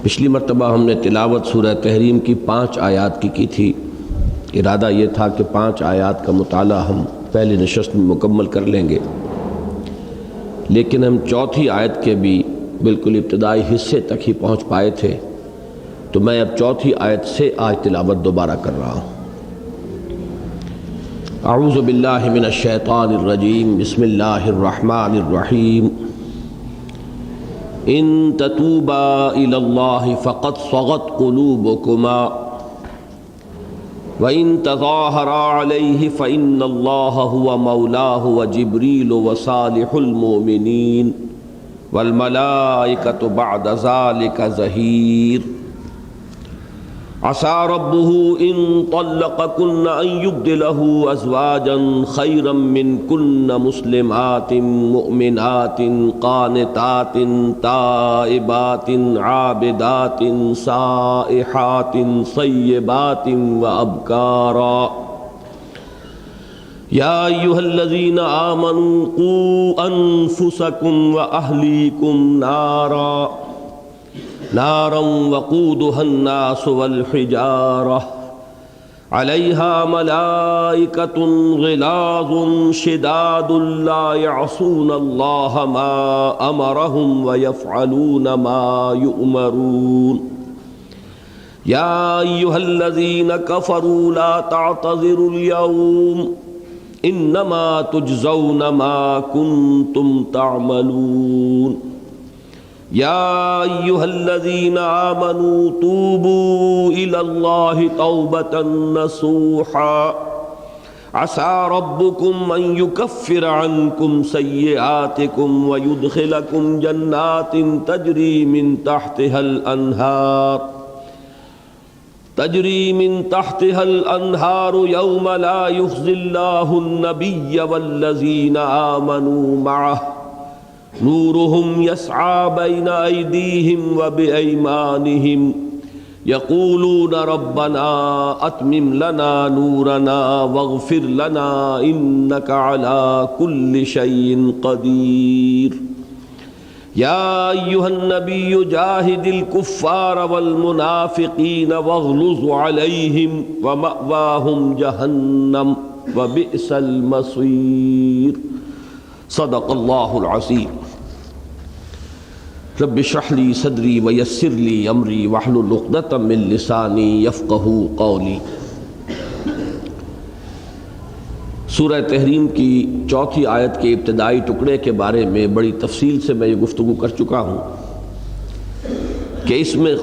پچھلی مرتبہ ہم نے تلاوت سورہ تحریم کی 5 آیات کی تھی۔ ارادہ یہ تھا کہ 5 آیات کا مطالعہ ہم پہلی نشست میں مکمل کر لیں گے، لیکن ہم چوتھی آیت کے بھی بالکل ابتدائی حصے تک ہی پہنچ پائے تھے، تو میں اب چوتھی آیت سے آج تلاوت دوبارہ کر رہا ہوں۔ اعوذ باللہ من الشیطان الرجیم، بسم اللہ الرحمن الرحیم۔ ان تتوبا الی اللہ فقد صغت قلوبکما وَإِن تَظَاهَرَا عَلَيْهِ فَإِنَّ اللَّهَ هُوَ مَوْلَاهُ وَجِبْرِيلُ وَصَالِحُ الْمُؤْمِنِينَ وَالْمَلَائِكَةُ بَعْدَ ذَلِكَ ظَهِيرٌ عَسَى رَبُّهُ إِن طَلَّقَكُنَّ أَن يُبْدِلَهُ أَزْوَاجًا خَيْرًا مِّنكُنَّ مُسْلِمَاتٍ مُؤْمِنَاتٍ قَانِتَاتٍ تَائِبَاتٍ عَابِدَاتٍ سَائِحَاتٍ صَيِّبَاتٍ وَأَبْكَارًا يَا أَيُّهَا الَّذِينَ آمَنُوا قُوا أَنفُسَكُمْ وَأَهْلِيكُمْ نارا وقودها الناس والحجارة عليها ملائكة غلاظ شداد لا يعصون الله ما أمرهم ويفعلون ما يؤمرون يا أيها الذين كفروا لا تعتذروا اليوم إنما تجزون ما كنتم تعملون يا أيها الذين آمنوا توبوا إلى الله توبة نصوحا عسى ربكم أن يكفر عنكم سيئاتكم ويدخلكم جنات تجري من تحتها الأنهار يوم لا يخزي الله النبي والذين آمنوا معه نورهم يسعى بين أيديهم وبأيمانهم يقولون ربنا أتمم لنا نورنا واغفر لنا إنك على كل شيء قدير يا أيها النبي جاهد الكفار والمنافقين واغلظ عليهم ومأواهم جهنم وبئس المصير صدق اللہ العظیم۔ رب اشرح لی صدری ویسر لی امری واحلل عقدۃ من لسانی یفقہوا قولی۔ سورہ تحریم کی چوتھی آیت کے ابتدائی ٹکڑے کے بارے میں بڑی تفصیل سے میں یہ گفتگو کر چکا ہوں کہ اس میں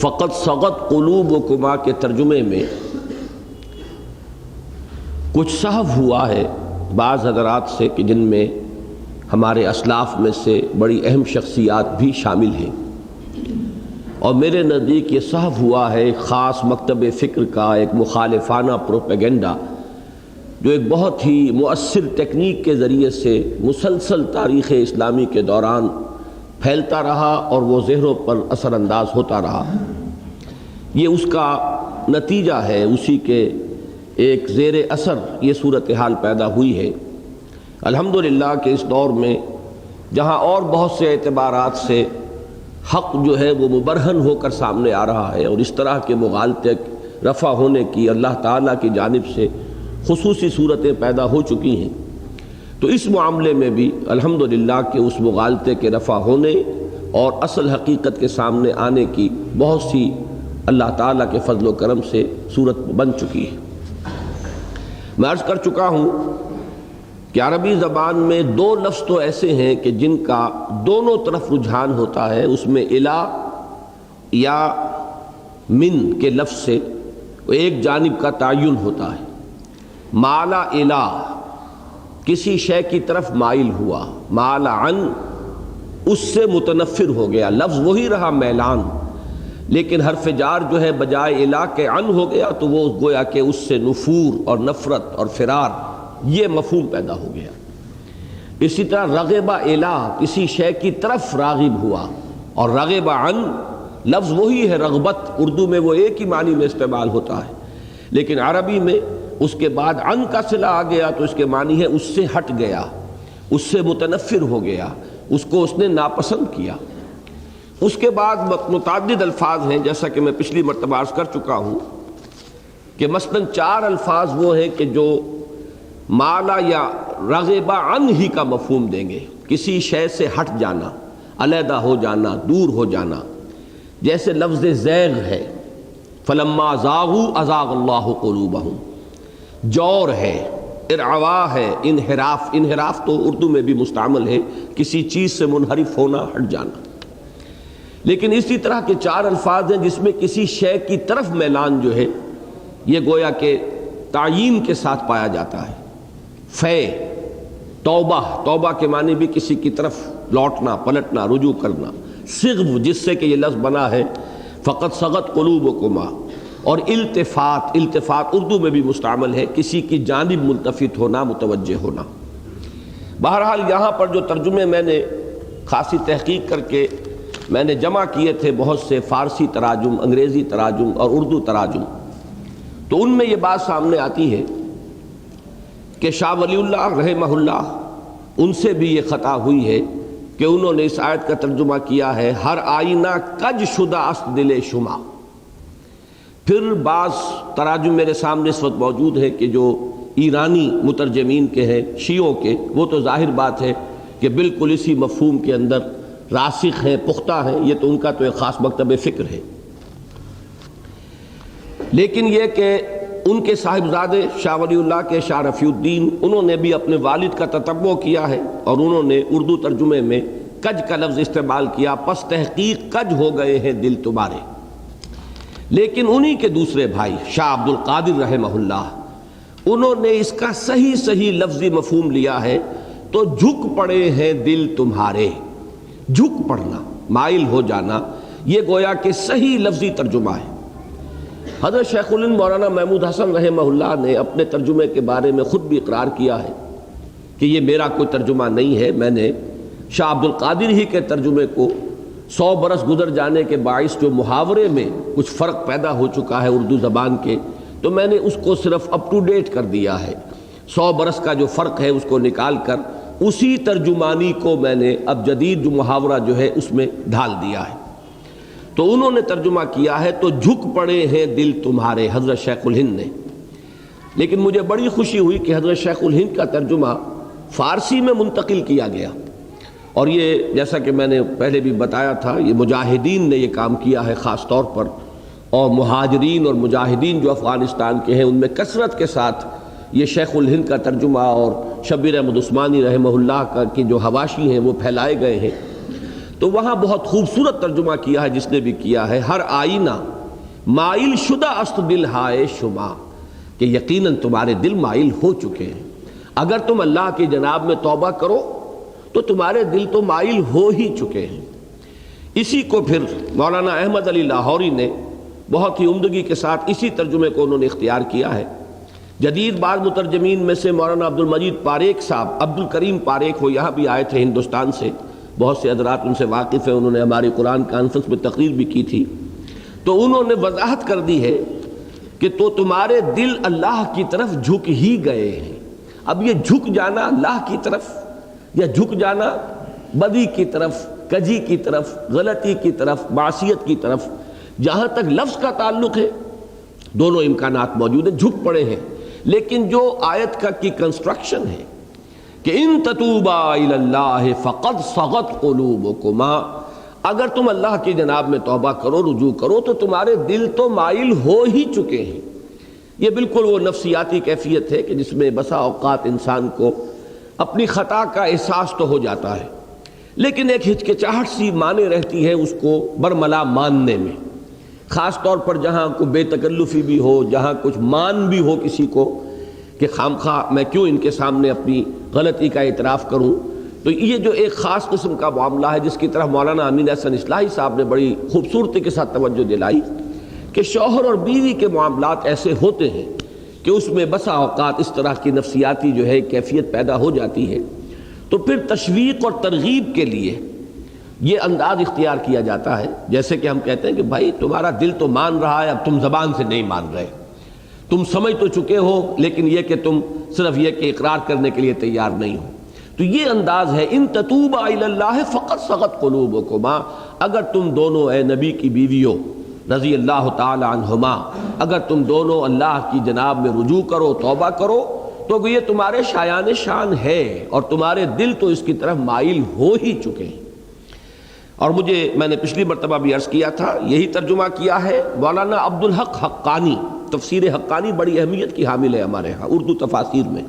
فقط صغت قلوبکما کے ترجمے میں کچھ سہو ہوا ہے بعض حضرات سے کہ جن میں ہمارے اسلاف میں سے بڑی اہم شخصیات بھی شامل ہیں، اور میرے نزدیک یہ سہو ہوا ہے ایک خاص مکتب فکر کا، ایک مخالفانہ پروپیگنڈا جو ایک بہت ہی مؤثر ٹیکنیک کے ذریعے سے مسلسل تاریخ اسلامی کے دوران پھیلتا رہا اور وہ ذہنوں پر اثر انداز ہوتا رہا۔ یہ اس کا نتیجہ ہے، اسی کے ایک زیر اثر یہ صورتحال پیدا ہوئی ہے۔ الحمدللہ کہ اس دور میں جہاں اور بہت سے اعتبارات سے حق جو ہے وہ مبرہن ہو کر سامنے آ رہا ہے، اور اس طرح کے مغالطے رفع ہونے کی اللہ تعالیٰ کی جانب سے خصوصی صورتیں پیدا ہو چکی ہیں، تو اس معاملے میں بھی الحمدللہ کہ اس مغالطے کے رفع ہونے اور اصل حقیقت کے سامنے آنے کی بہت سی اللہ تعالیٰ کے فضل و کرم سے صورت بن چکی ہے۔ میں عرض کر چکا ہوں کہ عربی زبان میں 2 لفظ تو ایسے ہیں کہ جن کا دونوں طرف رجحان ہوتا ہے، اس میں الا یا من کے لفظ سے ایک جانب کا تعین ہوتا ہے۔ مالا الا کسی شے کی طرف مائل ہوا، مالا عن اس سے متنفر ہو گیا، لفظ وہی رہا میلان، لیکن حرف جار جو ہے بجائے الا کے عن ہو گیا، تو وہ گویا کہ اس سے نفور اور نفرت اور فرار یہ مفہوم پیدا ہو گیا۔ اسی طرح رغب الا کسی شے کی طرف راغب ہوا، اور رغب عن لفظ وہی ہے رغبت، اردو میں وہ ایک ہی معنی میں استعمال ہوتا ہے، لیکن عربی میں اس کے بعد عن کا صلہ آ گیا تو اس کے معنی ہے اس سے ہٹ گیا، اس سے متنفر ہو گیا، اس کو اس نے ناپسند کیا۔ اس کے بعد متعدد الفاظ ہیں، جیسا کہ میں پچھلی مرتبہ عرض کر چکا ہوں کہ مثلاً 4 الفاظ وہ ہیں کہ جو مالا یا رغب عن ہی کا مفہوم دیں گے، کسی شے سے ہٹ جانا، علیحدہ ہو جانا، دور ہو جانا. جیسے لفظ زیغ ہے، فلما زاغوا ازاغ اللہ قلوبہم. جور ہے، ارعوا ہے، انحراف. انحراف تو اردو میں بھی مستعمل ہے، کسی چیز سے منحرف ہونا، ہٹ جانا. لیکن اسی طرح کے 4 الفاظ ہیں جس میں کسی شے کی طرف میلان جو ہے یہ گویا کہ تعیین کے ساتھ پایا جاتا ہے. فے، توبہ، توبہ کے معنی بھی کسی کی طرف لوٹنا، پلٹنا، رجوع کرنا. صغو، جس سے کہ یہ لفظ بنا ہے فقط صغت قلوبکما. اور التفات، التفات اردو میں بھی مستعمل ہے، کسی کی جانب ملتفت ہونا، متوجہ ہونا. بہرحال یہاں پر جو ترجمے میں نے خاصی تحقیق کر کے میں نے جمع کیے تھے، بہت سے فارسی تراجم، انگریزی تراجم اور اردو تراجم، تو ان میں یہ بات سامنے آتی ہے کہ شاہ ولی اللہ رحمہ اللہ ان سے بھی یہ خطا ہوئی ہے کہ انہوں نے اس آیت کا ترجمہ کیا ہے ہر آئینہ کج شدہ است دل شما. پھر بعض تراجم میرے سامنے اس وقت موجود ہے کہ جو ایرانی مترجمین کے ہیں، شیعوں کے، وہ تو ظاہر بات ہے کہ بالکل اسی مفہوم کے اندر راسخ ہیں، پختہ ہیں. یہ تو ان کا تو ایک خاص مکتب فکر ہے. لیکن یہ کہ ان کے صاحبزادے شاہ ولی اللہ کے شاہ رفیع الدین، انہوں نے بھی اپنے والد کا تتبع کیا ہے اور انہوں نے اردو ترجمے میں کج کا لفظ استعمال کیا. پس تحقیق کج ہو گئے ہیں دل تمہارے. لیکن انہی کے دوسرے بھائی شاہ عبد القادر رحمہ اللہ، انہوں نے اس کا صحیح لفظی مفہوم لیا ہے تو جھک پڑے ہیں دل تمہارے. جھک پڑنا، مائل ہو جانا، یہ گویا کہ صحیح لفظی ترجمہ ہے. حضرت شیخ الہند مولانا محمود حسن رحمہ اللہ نے اپنے ترجمے کے بارے میں خود بھی اقرار کیا ہے کہ یہ میرا کوئی ترجمہ نہیں ہے، میں نے شاہ عبد القادر ہی کے ترجمے کو 100 برس گزر جانے کے باعث جو محاورے میں کچھ فرق پیدا ہو چکا ہے اردو زبان کے، تو میں نے اس کو صرف اپ ٹو ڈیٹ کر دیا ہے. 100 برس کا جو فرق ہے اس کو نکال کر اسی ترجمانی کو میں نے اب جدید جو محاورہ جو ہے اس میں ڈھال دیا ہے. تو انہوں نے ترجمہ کیا ہے تو جھک پڑے ہیں دل تمہارے، حضرت شیخ الہند نے. لیکن مجھے بڑی خوشی ہوئی کہ حضرت شیخ الہند کا ترجمہ فارسی میں منتقل کیا گیا. اور یہ جیسا کہ میں نے پہلے بھی بتایا تھا، یہ مجاہدین نے یہ کام کیا ہے خاص طور پر، اور مہاجرین اور مجاہدین جو افغانستان کے ہیں ان میں کثرت کے ساتھ یہ شیخ الہند کا ترجمہ اور شبیر احمد عثمانی رحمہ اللہ کا کی جو حواشی ہیں وہ پھیلائے گئے ہیں. تو وہاں بہت خوبصورت ترجمہ کیا ہے جس نے بھی کیا ہے ہر آئینہ مائل شدہ است دل ہائے شما، کہ یقیناً تمہارے دل مائل ہو چکے ہیں. اگر تم اللہ کی جناب میں توبہ کرو تو تمہارے دل تو مائل ہو ہی چکے ہیں. اسی کو پھر مولانا احمد علی لاہوری نے بہت ہی عمدگی کے ساتھ اسی ترجمے کو انہوں نے اختیار کیا ہے. جدید بعض مترجمین میں سے مولانا عبد المجید پاریک صاحب، عبد الکریم پاریک، وہ یہاں بھی آئے تھے ہندوستان سے، بہت سے حضرات ان سے واقف ہیں، انہوں نے ہماری قرآن کانفرنس میں تقریر بھی کی تھی. تو انہوں نے وضاحت کر دی ہے کہ تو تمہارے دل اللہ کی طرف جھک ہی گئے ہیں. اب یہ جھک جانا اللہ کی طرف یا جھک جانا بدی کی طرف، کجی کی طرف، غلطی کی طرف، معصیت کی طرف، جہاں تک لفظ کا تعلق ہے دونوں امکانات موجود ہیں. جھک پڑے ہیں. لیکن جو آیت کا کی کنسٹرکشن ہے کہ ان تتوبا الی اللہ فقد صغت قلوبکما، اگر تم اللہ کی جناب میں توبہ کرو، رجوع کرو، تو تمہارے دل تو مائل ہو ہی چکے ہیں. یہ بالکل وہ نفسیاتی کیفیت ہے کہ جس میں بسا اوقات انسان کو اپنی خطا کا احساس تو ہو جاتا ہے، لیکن ایک ہچکچاہٹ سی مانے رہتی ہے اس کو برملا ماننے میں، خاص طور پر جہاں کوئی بے تکلفی بھی ہو، جہاں کچھ مان بھی ہو کسی کو کہ خامخواہ میں کیوں ان کے سامنے اپنی غلطی کا اعتراف کروں. تو یہ جو ایک خاص قسم کا معاملہ ہے جس کی طرف مولانا امین احسن اصلاحی صاحب نے بڑی خوبصورتی کے ساتھ توجہ دلائی کہ شوہر اور بیوی کے معاملات ایسے ہوتے ہیں کہ اس میں بسا اوقات اس طرح کی نفسیاتی جو ہے کیفیت پیدا ہو جاتی ہے. تو پھر تشویق اور ترغیب کے لیے یہ انداز اختیار کیا جاتا ہے، جیسے کہ ہم کہتے ہیں کہ بھائی تمہارا دل تو مان رہا ہے، اب تم زبان سے نہیں مان رہے، تم سمجھ تو چکے ہو، لیکن یہ کہ تم صرف یہ کہ اقرار کرنے کے لیے تیار نہیں ہو. تو یہ انداز ہے ان تتوبا الی اللہ فقد صغت قلوبکما، اگر تم دونوں اے نبی کی بیویوں رضی اللہ تعالی عنہما اگر تم دونوں اللہ کی جناب میں رجوع کرو، توبہ کرو، تو یہ تمہارے شایان شان ہے اور تمہارے دل تو اس کی طرف مائل ہو ہی چکے ہیں۔ اور میں نے پچھلی مرتبہ بھی عرض کیا تھا، یہی ترجمہ کیا ہے مولانا عبدالحق حقانی۔ تفسیر حقانی بڑی اہمیت کی حامل ہے ہمارے ہاں اردو تفاسیر میں۔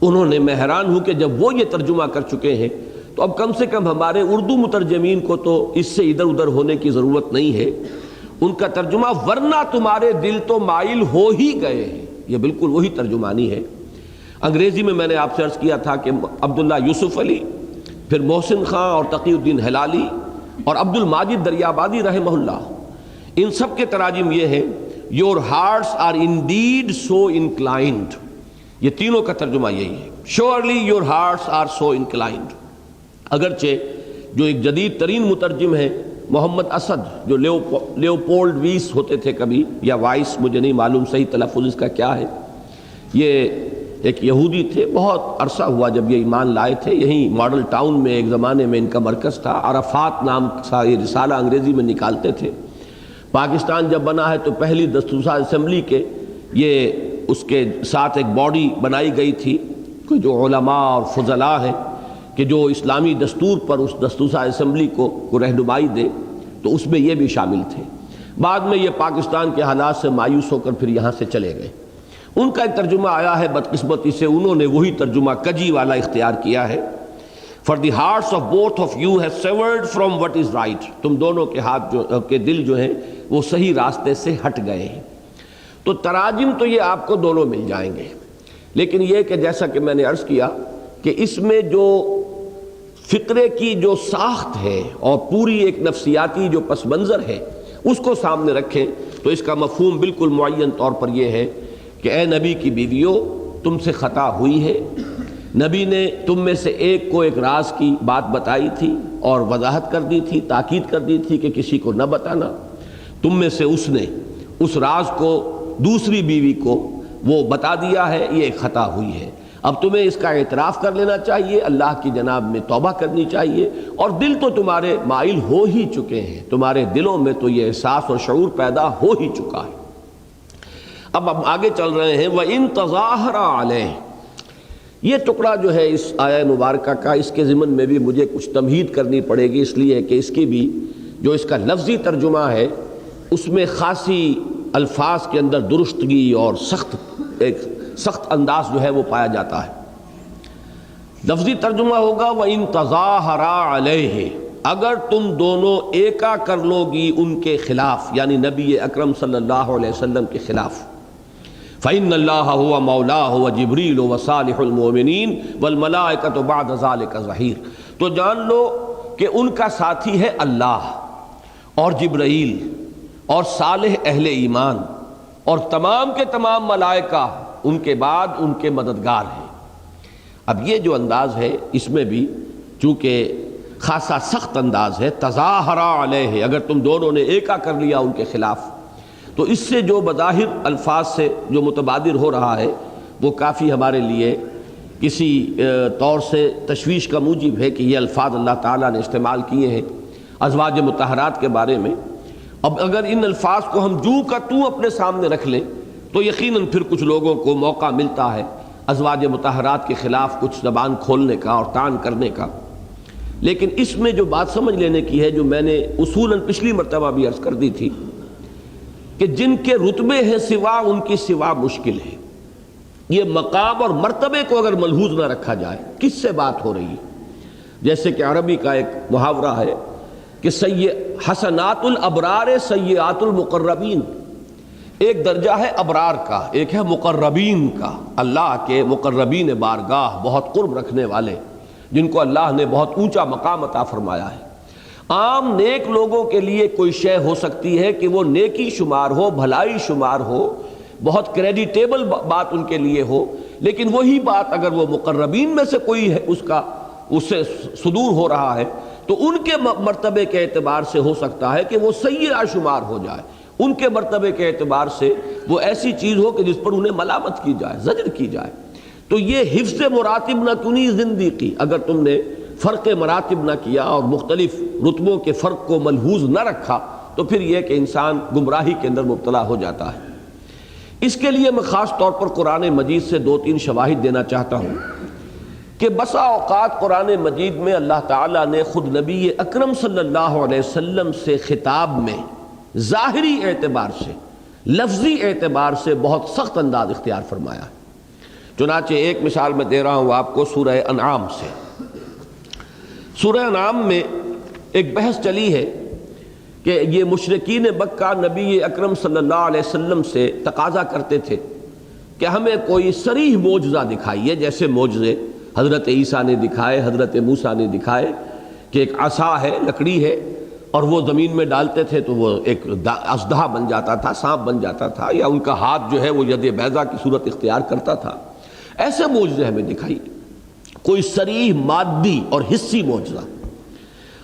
انہوں نے، میں حیران ہوں کہ جب وہ یہ ترجمہ کر چکے ہیں تو اب کم سے کم ہمارے اردو مترجمین کو تو اس سے ادھر ادھر ہونے کی ضرورت نہیں ہے۔ ان کا ترجمہ ورنہ تمہارے دل تو مائل ہو ہی گئے ہیں، یہ بالکل وہی ترجمانی ہے۔ انگریزی میں نے آپ سے عرض کیا تھا کہ عبداللہ یوسف علی، پھر محسن خان اور تقی الدین ہلالی اور عبد الماجد دریابادی رحمہ اللہ، ان سب کے تراجم یہ ہیں Your hearts are indeed so inclined، یہ تینوں کا ترجمہ یہی ہے، Surely your hearts are so inclined۔ اگرچہ جو ایک جدید ترین مترجم ہے محمد اسد، جو لیوپولڈ ویس ہوتے تھے کبھی، یا وائس، مجھے نہیں معلوم صحیح تلفظ اس کا کیا ہے، یہ ایک یہودی تھے، بہت عرصہ ہوا جب یہ ایمان لائے تھے، یہیں ماڈل ٹاؤن میں ایک زمانے میں ان کا مرکز تھا، عرفات نام کا یہ رسالہ انگریزی میں نکالتے تھے۔ پاکستان جب بنا ہے تو پہلی دستورسا اسمبلی کے یہ اس کے ساتھ ایک باڈی بنائی گئی تھی، کہ جو علماء اور فضلاء ہیں کہ جو اسلامی دستور پر اس دستورسا اسمبلی کو رہنمائی دے، تو اس میں یہ بھی شامل تھے۔ بعد میں یہ پاکستان کے حالات سے مایوس ہو کر پھر یہاں سے چلے گئے۔ ان کا ایک ترجمہ آیا ہے، بدقسمتی سے انہوں نے وہی ترجمہ کجی والا اختیار کیا ہے، For the hearts of both of you have severed from what is right، تم دونوں کے ہاتھ کے دل جو ہیں وہ صحیح راستے سے ہٹ گئے ہیں۔ تو تراجم تو یہ آپ کو دونوں مل جائیں گے، لیکن یہ کہ جیسا کہ میں نے عرض کیا کہ اس میں جو فقرے کی جو ساخت ہے اور پوری ایک نفسیاتی جو پس منظر ہے اس کو سامنے رکھیں تو اس کا مفہوم بالکل معین طور پر یہ ہے کہ اے نبی کی بیویوں، تم سے خطا ہوئی ہے۔ نبی نے تم میں سے ایک کو ایک راز کی بات بتائی تھی اور وضاحت کر دی تھی، تاکید کر دی تھی کہ کسی کو نہ بتانا۔ تم میں سے اس نے اس راز کو دوسری بیوی کو وہ بتا دیا ہے، یہ ایک خطا ہوئی ہے۔ اب تمہیں اس کا اعتراف کر لینا چاہیے، اللہ کی جناب میں توبہ کرنی چاہیے، اور دل تو تمہارے مائل ہو ہی چکے ہیں، تمہارے دلوں میں تو یہ احساس اور شعور پیدا ہو ہی چکا ہے۔ اب ہم آگے چل رہے ہیں، وَإِن تَظَاهَرَ عَلَيْهِ، یہ ٹکڑا جو ہے اس آیہ مبارکہ کا، اس کے ضمن میں بھی مجھے کچھ تمہید کرنی پڑے گی، اس لیے کہ اس کی بھی جو اس کا لفظی ترجمہ ہے اس میں خاصی الفاظ کے اندر درستگی اور سخت انداز جو ہے وہ پایا جاتا ہے۔ لفظی ترجمہ ہوگا وَإِن تَظَاهَرَ عَلَيْهِ، اگر تم دونوں ایکا کر لو گی ان کے خلاف، یعنی نبی اکرم صلی اللہ علیہ وسلم کے خلاف، فَإِنَّ اللَّهَ هُوَ مَوْلَاهُ وَجِبْرِيلُ وَصَالِحُ الْمُؤْمِنِينَ وَالْمَلَائِكَةُ بَعْدَ ذَلِكَ ظَهِيرٌ، تو جان لو کہ ان کا ساتھی ہے اللہ اور جبرائیل اور صالح اہل ایمان اور تمام کے تمام ملائکہ ان کے بعد ان کے مددگار ہیں۔ اب یہ جو انداز ہے اس میں بھی چونکہ خاصا سخت انداز ہے، تظاہر علیہ، اگر تم دونوں نے ایکا کر لیا ان کے خلاف، تو اس سے جو بظاہر الفاظ سے جو متبادر ہو رہا ہے وہ کافی ہمارے لیے کسی طور سے تشویش کا موجب ہے کہ یہ الفاظ اللہ تعالیٰ نے استعمال کیے ہیں ازواج مطہرات کے بارے میں۔ اب اگر ان الفاظ کو ہم جو کا تو اپنے سامنے رکھ لیں تو یقیناً پھر کچھ لوگوں کو موقع ملتا ہے ازواج مطہرات کے خلاف کچھ زبان کھولنے کا اور طعن کرنے کا، لیکن اس میں جو بات سمجھ لینے کی ہے، جو میں نے اصولاً پچھلی مرتبہ بھی عرض کر دی تھی، کہ جن کے رتبے ہیں سوا ان کی سوا مشکل ہے۔ یہ مقام اور مرتبے کو اگر ملحوظ نہ رکھا جائے کس سے بات ہو رہی ہے، جیسے کہ عربی کا ایک محاورہ ہے کہ حسنات الابرار سیئات المقربین، ایک درجہ ہے ابرار کا، ایک ہے مقربین کا، اللہ کے مقربین بارگاہ، بہت قرب رکھنے والے، جن کو اللہ نے بہت اونچا مقام عطا فرمایا ہے۔ عام نیک لوگوں کے لیے کوئی شے ہو سکتی ہے کہ وہ نیکی شمار ہو، بھلائی شمار ہو، بہت کریڈیٹیبل بات ان کے لیے ہو، لیکن وہی بات اگر وہ مقربین میں سے کوئی ہے اس سے صدور ہو رہا ہے تو ان کے مرتبے کے اعتبار سے ہو سکتا ہے کہ وہ سیئہ شمار ہو جائے، ان کے مرتبے کے اعتبار سے وہ ایسی چیز ہو کہ جس پر انہیں ملامت کی جائے، زجر کی جائے۔ تو یہ حفظ مراتب نہ کنی زندگی، اگر تم نے فرق مراتب نہ کیا اور مختلف رتبوں کے فرق کو ملحوظ نہ رکھا تو پھر یہ کہ انسان گمراہی کے اندر مبتلا ہو جاتا ہے۔ اس کے لیے میں خاص طور پر قرآن مجید سے 2-3 شواہد دینا چاہتا ہوں کہ بسا اوقات قرآن مجید میں اللہ تعالیٰ نے خود نبی اکرم صلی اللہ علیہ وسلم سے خطاب میں ظاہری اعتبار سے، لفظی اعتبار سے بہت سخت انداز اختیار فرمایا ہے۔ چنانچہ ایک مثال میں دے رہا ہوں آپ کو سورہ انعام سے۔ سورہ انعام میں ایک بحث چلی ہے کہ یہ مشرکین مکہ نبی اکرم صلی اللہ علیہ وسلم سے تقاضا کرتے تھے کہ ہمیں کوئی صریح معجزہ دکھائیے، جیسے معجزے حضرت عیسیٰ نے دکھائے، حضرت موسیٰ نے دکھائے کہ ایک عصا ہے، لکڑی ہے، اور وہ زمین میں ڈالتے تھے تو وہ ایک اژدہا بن جاتا تھا، سانپ بن جاتا تھا، یا ان کا ہاتھ جو ہے وہ ید بیضا کی صورت اختیار کرتا تھا۔ ایسے معجزے ہمیں دکھائیے، کوئی صریح مادی اور حصی معجزہ۔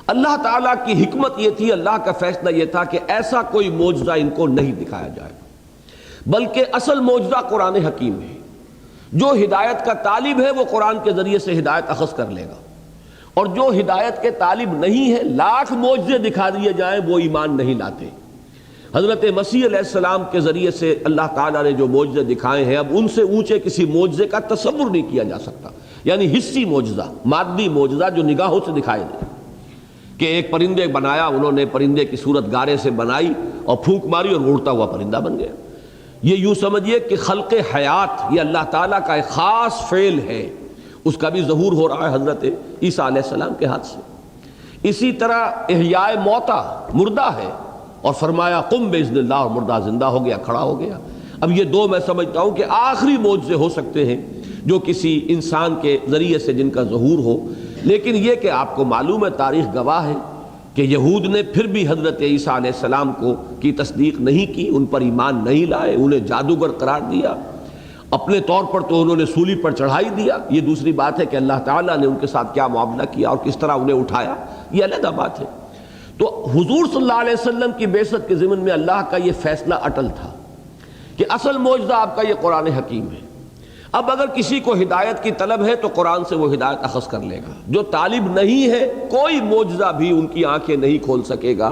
اللہ تعالیٰ کی حکمت یہ تھی، اللہ کا فیصلہ یہ تھا کہ ایسا کوئی معجزہ ان کو نہیں دکھایا جائے، بلکہ اصل معجزہ قرآن حکیم ہے۔ جو ہدایت کا طالب ہے وہ قرآن کے ذریعے سے ہدایت اخذ کر لے گا، اور جو ہدایت کے طالب نہیں ہے لاکھ معجزے دکھا دیے جائیں وہ ایمان نہیں لاتے۔ حضرت مسیح علیہ السلام کے ذریعے سے اللہ تعالیٰ نے جو معجزے دکھائے ہیں اب ان سے اونچے کسی معجزے کا تصور نہیں کیا جا سکتا، یعنی حصی معجزہ، مادی معجزہ جو نگاہوں سے دکھائے دیں کہ ایک پرندے بنایا انہوں نے، پرندے کی صورت گارے سے بنائی اور پھونک ماری اور اڑتا ہوا پرندہ بن گیا۔ یہ یوں سمجھیے کہ خلق حیات یہ اللہ تعالیٰ کا ایک خاص فعل ہے، اس کا بھی ظہور ہو رہا ہے حضرت عیسیٰ علیہ السلام کے ہاتھ سے۔ اسی طرح احیاء موتا، مردہ ہے اور فرمایا قم باذن اللہ، اور مردہ زندہ ہو گیا، کھڑا ہو گیا۔ اب یہ دو میں سمجھتا ہوں کہ آخری معجزے ہو سکتے ہیں جو کسی انسان کے ذریعے سے جن کا ظہور ہو۔ لیکن یہ کہ آپ کو معلوم ہے، تاریخ گواہ ہے کہ یہود نے پھر بھی حضرت عیسیٰ علیہ السلام کی تصدیق نہیں کی، ان پر ایمان نہیں لائے، انہیں جادوگر قرار دیا، اپنے طور پر تو انہوں نے سولی پر چڑھائی دیا۔ یہ دوسری بات ہے کہ اللہ تعالیٰ نے ان کے ساتھ کیا معاملہ کیا اور کس طرح انہیں اٹھایا، یہ علیحدہ بات ہے۔ تو حضور صلی اللہ علیہ وسلم کی بعثت کے ضمن میں اللہ کا یہ فیصلہ اٹل تھا کہ اصل معجزہ آپ کا یہ قرآن حکیم ہے۔ اب اگر کسی کو ہدایت کی طلب ہے تو قرآن سے وہ ہدایت اخذ کر لے گا، جو طالب نہیں ہے کوئی معجزہ بھی ان کی آنکھیں نہیں کھول سکے گا،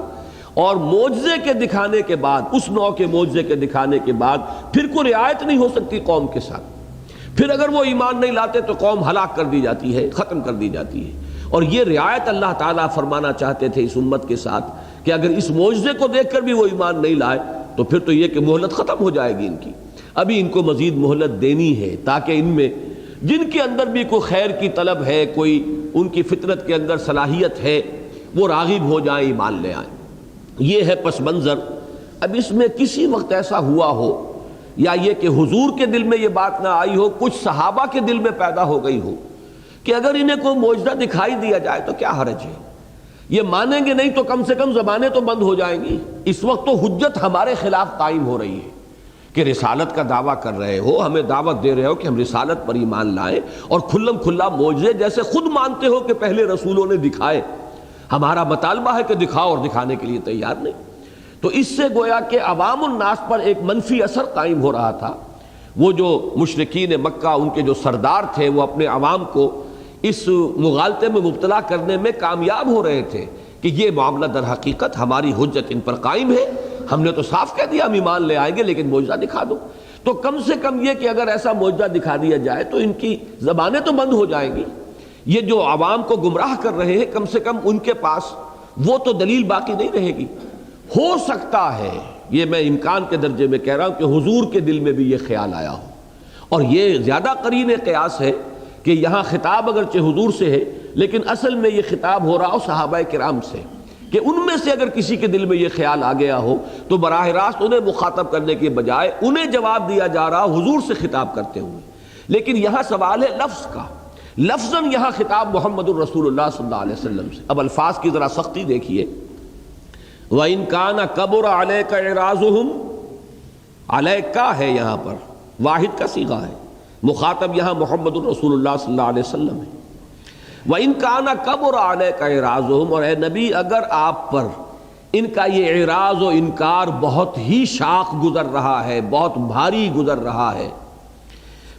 اور معجزے کے دکھانے کے بعد، اس نوع کے معجزے کے دکھانے کے بعد پھر کوئی رعایت نہیں ہو سکتی قوم کے ساتھ۔ پھر اگر وہ ایمان نہیں لاتے تو قوم ہلاک کر دی جاتی ہے، ختم کر دی جاتی ہے۔ اور یہ رعایت اللہ تعالیٰ فرمانا چاہتے تھے اس امت کے ساتھ کہ اگر اس معجزے کو دیکھ کر بھی وہ ایمان نہیں لائے تو پھر تو یہ کہ مہلت ختم ہو جائے گی ان کی۔ ابھی ان کو مزید مہلت دینی ہے تاکہ ان میں جن کے اندر بھی کوئی خیر کی طلب ہے، کوئی ان کی فطرت کے اندر صلاحیت ہے، وہ راغب ہو جائیں، ایمان لے آئیں۔ یہ ہے پس منظر۔ اب اس میں کسی وقت ایسا ہوا ہو یا یہ کہ حضور کے دل میں یہ بات نہ آئی ہو، کچھ صحابہ کے دل میں پیدا ہو گئی ہو کہ اگر انہیں کوئی معجزہ دکھائی دیا جائے تو کیا حرج ہے، یہ مانیں گے نہیں تو کم سے کم زبانیں تو بند ہو جائیں گی۔ اس وقت تو حجت ہمارے خلاف قائم ہو رہی ہے کہ رسالت کا دعویٰ کر رہے ہو، ہمیں دعوت دے رہے ہو کہ ہم رسالت پر ایمان لائیں، اور کھلم کھلا معجزے جیسے خود مانتے ہو کہ پہلے رسولوں نے دکھائے، ہمارا مطالبہ ہے کہ دکھاؤ، اور دکھانے کے لیے تیار نہیں۔ تو اس سے گویا کہ عوام الناس پر ایک منفی اثر قائم ہو رہا تھا۔ وہ جو مشرکین مکہ، ان کے جو سردار تھے، وہ اپنے عوام کو اس مغالطے میں مبتلا کرنے میں کامیاب ہو رہے تھے کہ یہ معاملہ در حقیقت ہماری حجت ان پر قائم ہے، ہم نے تو صاف کہہ دیا ہم ایمان لے آئیں گے لیکن معجزہ دکھا دو۔ تو کم سے کم یہ کہ اگر ایسا معجزہ دکھا دیا جائے تو ان کی زبانیں تو بند ہو جائیں گی، یہ جو عوام کو گمراہ کر رہے ہیں کم سے کم ان کے پاس وہ تو دلیل باقی نہیں رہے گی۔ ہو سکتا ہے، یہ میں امکان کے درجے میں کہہ رہا ہوں، کہ حضور کے دل میں بھی یہ خیال آیا ہو، اور یہ زیادہ قرین قیاس ہے کہ یہاں خطاب اگرچہ حضور سے ہے لیکن اصل میں یہ خطاب ہو رہا ہو صحابہ کرام سے، کہ ان میں سے اگر کسی کے دل میں یہ خیال آ گیا ہو تو براہ راست انہیں مخاطب کرنے کے بجائے انہیں جواب دیا جا رہا حضور سے خطاب کرتے ہوئے۔ لیکن یہاں سوال ہے لفظ کا، لفظاً یہاں خطاب محمد الرسول اللہ صلی اللہ علیہ وسلم سے۔ اب الفاظ کی ذرا سختی دیکھیے، وَإِن كَانَ كَبُرَ عَلَيْكَ إِعْرَاضُهُمْ، علیکا ہے یہاں پر، واحد کا صیغہ ہے، مخاطب یہاں محمد الرسول اللہ صلی اللہ علیہ وسلم ہے۔ وَإِن كَانَ كَبُرَ عَلَيْكَ إِعْرَاضُهُمْ، اور اے نبی اگر آپ پر ان کا یہ اعراض و انکار بہت ہی شاق گزر رہا ہے، بہت بھاری گزر رہا ہے،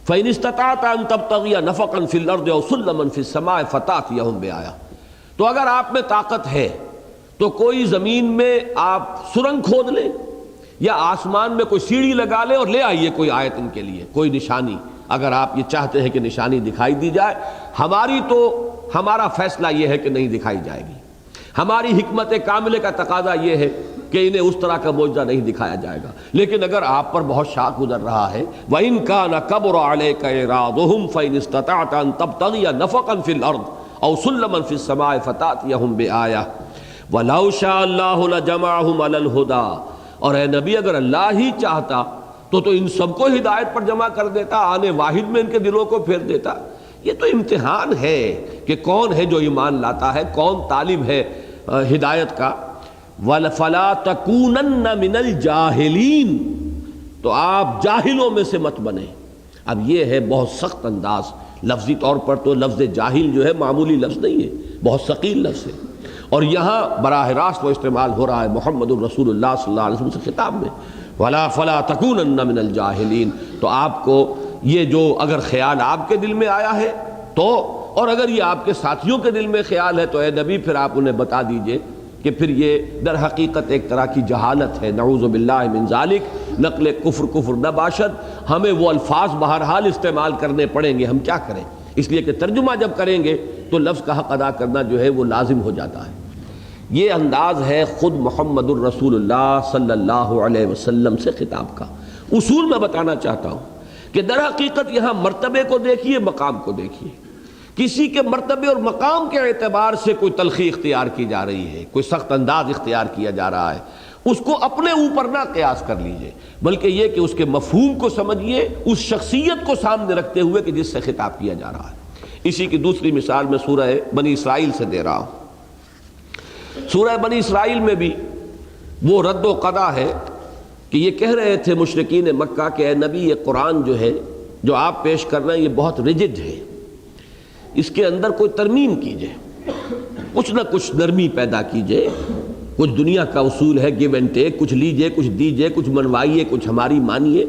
فَإِنِ اسْتَطَعْتَ أَن تَبْتَغِيَ نَفَقًا فِي الْأَرْضِ أَوْ سُلَّمًا فِي السَّمَاءِ فَتَأْتِيَهُم بِآیَةٍ، تو اگر آپ میں طاقت ہے تو کوئی زمین میں آپ سرنگ کھود لیں یا آسمان میں کوئی سیڑھی لگا لیں اور لے آئیے کوئی آیت ان کے لیے، کوئی نشانی، اگر آپ یہ چاہتے ہیں کہ نشانی دکھائی دی جائے۔ ہمارا فیصلہ یہ ہے کہ نہیں دکھائی جائے گی، ہماری حکمت کاملہ کا تقاضا یہ ہے کہ انہیں اس طرح کا معجزہ نہیں دکھایا جائے گا۔ لیکن اگر آپ پر بہت شاق گزر رہا ہے، وَإِن كَانَ كَبُرَ عَلَيْكَ إِعْرَاضُهُمْ فَإِنِ اسْتَطَعْتَ أَن تَبْتَغِيَ نَفَقًا فِي الْأَرْضِ أَوْ سُلَّمًا فِي السَّمَاءِ فَتَأْتِيَهُم بِآیَةٍ وَلَوْ شَاءَ اللَّهُ لَجَمَعَهُمْ عَلَى الْهُدَىٰ، اور اے نبی اگر اللہ ہی چاہتا تو ان سب کو ہدایت پر جمع کر دیتا، آنے واحد میں ان کے دلوں کو پھیر دیتا۔ یہ تو امتحان ہے کہ کون ہے جو ایمان لاتا ہے، کون طالب ہے ہدایت کا۔ فَلَا تَكُونَنَّ مِنَ الْجَاهِلِينَ، تو آپ جاہلوں میں سے مت بنیں۔ اب یہ ہے بہت سخت انداز، لفظی طور پر تو لفظ جاہل جو ہے معمولی لفظ نہیں ہے، بہت ثقیل لفظ ہے، اور یہاں براہ راست وہ استعمال ہو رہا ہے محمد الرسول اللہ صلی اللہ علیہ وسلم سے خطاب میں، فَلَا تَكُونَنَّ مِنَ الْجَاهِلِينَ۔ تو آپ کو یہ جو اگر خیال آپ کے دل میں آیا ہے تو، اور اگر یہ آپ کے ساتھیوں کے دل میں خیال ہے تو اے نبی پھر آپ انہیں بتا دیجئے کہ پھر یہ در حقیقت ایک طرح کی جہالت ہے، نعوذ باللہ من ذالک، نقل کفر نہ باشد۔ ہمیں وہ الفاظ بہرحال استعمال کرنے پڑیں گے، ہم کیا کریں، اس لیے کہ ترجمہ جب کریں گے تو لفظ کا حق ادا کرنا جو ہے وہ لازم ہو جاتا ہے۔ یہ انداز ہے خود محمد الرسول اللہ صلی اللہ علیہ وسلم سے خطاب کا۔ اصول میں بتانا چاہتا ہوں کہ در حقیقت یہاں مرتبے کو دیکھیے، مقام کو دیکھیے۔ کسی کے مرتبے اور مقام کے اعتبار سے کوئی تلخی اختیار کی جا رہی ہے، کوئی سخت انداز اختیار کیا جا رہا ہے، اس کو اپنے اوپر نہ قیاس کر لیجئے، بلکہ یہ کہ اس کے مفہوم کو سمجھیے، اس شخصیت کو سامنے رکھتے ہوئے کہ جس سے خطاب کیا جا رہا ہے۔ اسی کی دوسری مثال میں سورہ بنی اسرائیل سے دے رہا ہوں۔ سورہ بنی اسرائیل میں بھی وہ رد و قضا ہے کہ یہ کہہ رہے تھے مشرکین مکہ کہ اے نبی یہ قرآن جو ہے جو آپ پیش کر رہے ہیں یہ بہت ریجڈ ہے، اس کے اندر کوئی ترمیم کیجئے، کچھ نہ کچھ نرمی پیدا کیجئے، کچھ دنیا کا اصول ہے گیو اینڈ ٹیک، کچھ لیجئے کچھ دیجئے، کچھ منوائیے کچھ ہماری مانیے۔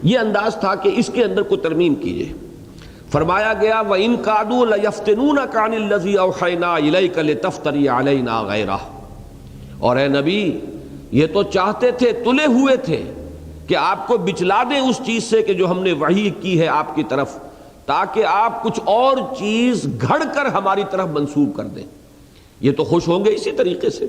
یہ انداز تھا کہ اس کے اندر کوئی ترمیم کیجئے۔ فرمایا گیا وَإِن كَادُوا لَيَفْتِنُونَكَ عَنِ الَّذِي أَوْحَيْنَا إِلَيْكَ لِتَفْتَرِيَ عَلَيْنَا غَيْرَهُ، اور اے نبی یہ تو چاہتے تھے، تلے ہوئے تھے کہ آپ کو بچلا دیں اس چیز سے کہ جو ہم نے وحی کی ہے آپ کی طرف، تاکہ آپ کچھ اور چیز گھڑ کر ہماری طرف منسوب کر دیں۔ یہ تو خوش ہوں گے اسی طریقے سے،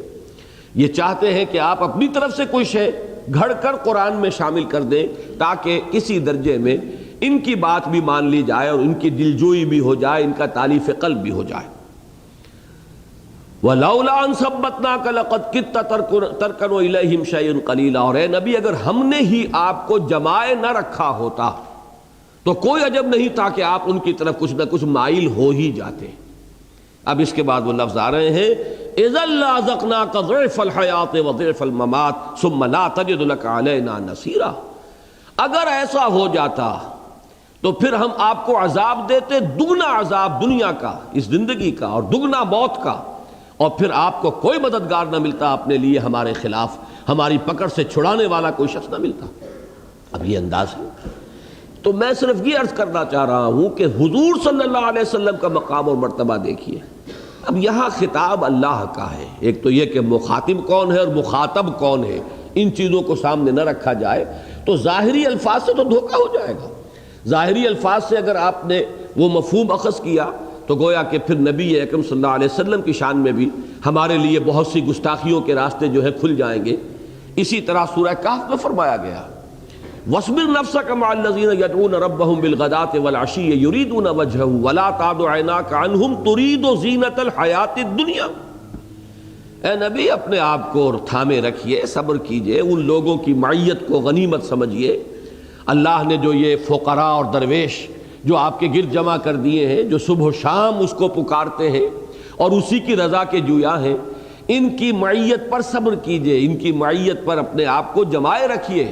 یہ چاہتے ہیں کہ آپ اپنی طرف سے کوئی شے گھڑ کر قرآن میں شامل کر دیں تاکہ کسی درجے میں ان کی بات بھی مان لی جائے اور ان کی دلجوئی بھی ہو جائے، ان کا تالیف قلب بھی ہو جائے۔ وَلَوْلَا أَن ثَبَّتْنَاكَ لَقَدْ كِدتَّ تَرْكَنُ إِلَيْهِمْ شَيْئًا قَلِيلًا، اور اے نبی اگر ہم نے ہی آپ کو جمائے نہ رکھا ہوتا تو کوئی عجب نہیں تھا کہ آپ ان کی طرف کچھ نہ کچھ مائل ہو ہی جاتے۔ اب اس کے بعد وہ لفظ آ رہے ہیں اِذًا لَأَذَقْنَاكَ ضِعْفَ الْحَيَاةِ وَضِعْفَ الْمَمَاتِ ثُمَّ لَا تَجِدُ لَكَ عَلَيْنَا نَصِيرًا، اگر ایسا ہو جاتا تو پھر ہم آپ کو عذاب دیتے، دگنا عذاب دنیا کا، اس زندگی کا، اور دگنا موت کا، اور پھر آپ کو کوئی مددگار نہ ملتا اپنے لیے ہمارے خلاف، ہماری پکڑ سے چھڑانے والا کوئی شخص نہ ملتا۔ اب یہ انداز ہے۔ تو میں صرف یہ عرض کرنا چاہ رہا ہوں کہ حضور صلی اللہ علیہ وسلم کا مقام اور مرتبہ دیکھیے۔ اب یہاں خطاب اللہ کا ہے، ایک تو یہ کہ مخاطب کون ہے اور مخاطب کون ہے، ان چیزوں کو سامنے نہ رکھا جائے تو ظاہری الفاظ سے تو دھوکہ ہو جائے گا۔ ظاہری الفاظ سے اگر آپ نے وہ مفہوم اخذ کیا تو گویا کہ پھر نبی اکرم صلی اللہ علیہ وسلم کی شان میں بھی ہمارے لیے بہت سی گستاخیوں کے راستے جو ہے کھل جائیں گے۔ اسی طرح سورہ کہف میں فرمایا گیا وَاصْبِرْ نَفْسَكَ مَعَ الَّذِينَ يَدْعُونَ رَبَّهُمْ بِالْغَدَاةِ وَالْعَشِيِّ يُرِيدُونَ وَجْهَهُ وَلَا تَعْدُ عَيْنَاكَ عَنْهُمْ تُرِيدُ زِينَةَ الْحَيَاةِ الدُّنْيَا، اے نبی اپنے آپ کو تھامے رکھیے، صبر کیجئے، ان لوگوں کی معیت کو غنیمت سمجھیے۔ اللہ نے جو یہ فقراء اور درویش جو آپ کے گرد جمع کر دیے ہیں، جو صبح و شام اس کو پکارتے ہیں اور اسی کی رضا کے جویا ہیں، ان کی معیت پر صبر کیجئے، ان کی معیت پر اپنے آپ کو جمائے رکھیے،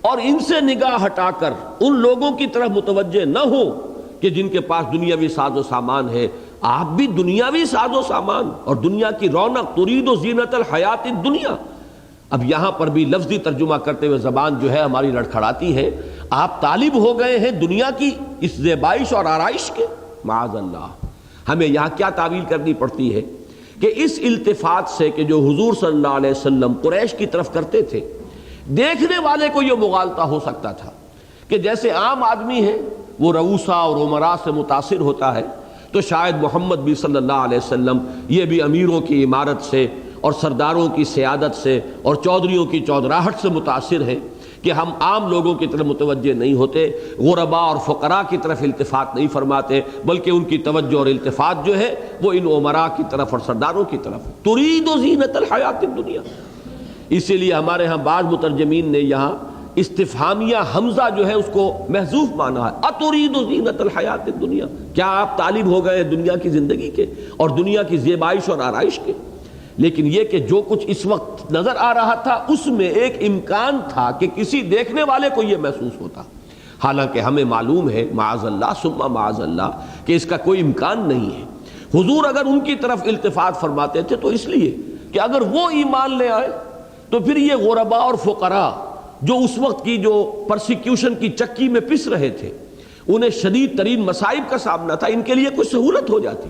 اور ان سے نگاہ ہٹا کر ان لوگوں کی طرف متوجہ نہ ہو کہ جن کے پاس دنیاوی ساز و سامان ہے۔ آپ بھی دنیاوی ساز و سامان اور دنیا کی رونق، ترید و زینت الحیات الدنیا۔ اب یہاں پر بھی لفظی ترجمہ کرتے ہوئے زبان جو ہے ہماری لڑکھڑاتی ہے۔ آپ طالب ہو گئے ہیں دنیا کی اس زیبائش اور آرائش کے؟ معاذ اللہ. ہمیں یہاں کیا تعویل کرنی پڑتی ہے کہ اس التفات سے کہ جو حضور صلی اللہ علیہ وسلم قریش کی طرف کرتے تھے، دیکھنے والے کو یہ مغالطہ ہو سکتا تھا کہ جیسے عام آدمی ہے وہ رؤوسا اور امراء سے متاثر ہوتا ہے، تو شاید محمد بھی صلی اللہ علیہ وسلم یہ بھی امیروں کی عمارت سے اور سرداروں کی سیادت سے اور چودھریوں کی چودراہٹ سے متاثر ہیں کہ ہم عام لوگوں کی طرف متوجہ نہیں ہوتے، غرباء اور فقراء کی طرف التفات نہیں فرماتے، بلکہ ان کی توجہ اور التفات جو ہے وہ ان امراء کی طرف اور سرداروں کی طرف. ترید زینت الحیات الدنیا. اسی لیے ہمارے ہاں بعض مترجمین نے یہاں استفہامیہ حمزہ جو ہے اس کو محذوف مانا ہے. اترید زینت الحیات الدنیا، کیا آپ طالب ہو گئے دنیا کی زندگی کے اور دنیا کی زیبائش اور آرائش کے؟ لیکن یہ کہ جو کچھ اس وقت نظر آ رہا تھا اس میں ایک امکان تھا کہ کسی دیکھنے والے کو یہ محسوس ہوتا، حالانکہ ہمیں معلوم ہے معاذ اللہ ثم معاذ اللہ کہ اس کا کوئی امکان نہیں ہے. حضور اگر ان کی طرف التفات فرماتے تھے تو اس لیے کہ اگر وہ ایمان لے آئے تو پھر یہ غرباء اور فقراء جو اس وقت کی جو پرسیکیوشن کی چکی میں پس رہے تھے، انہیں شدید ترین مصائب کا سامنا تھا، ان کے لیے کوئی سہولت ہو جاتی.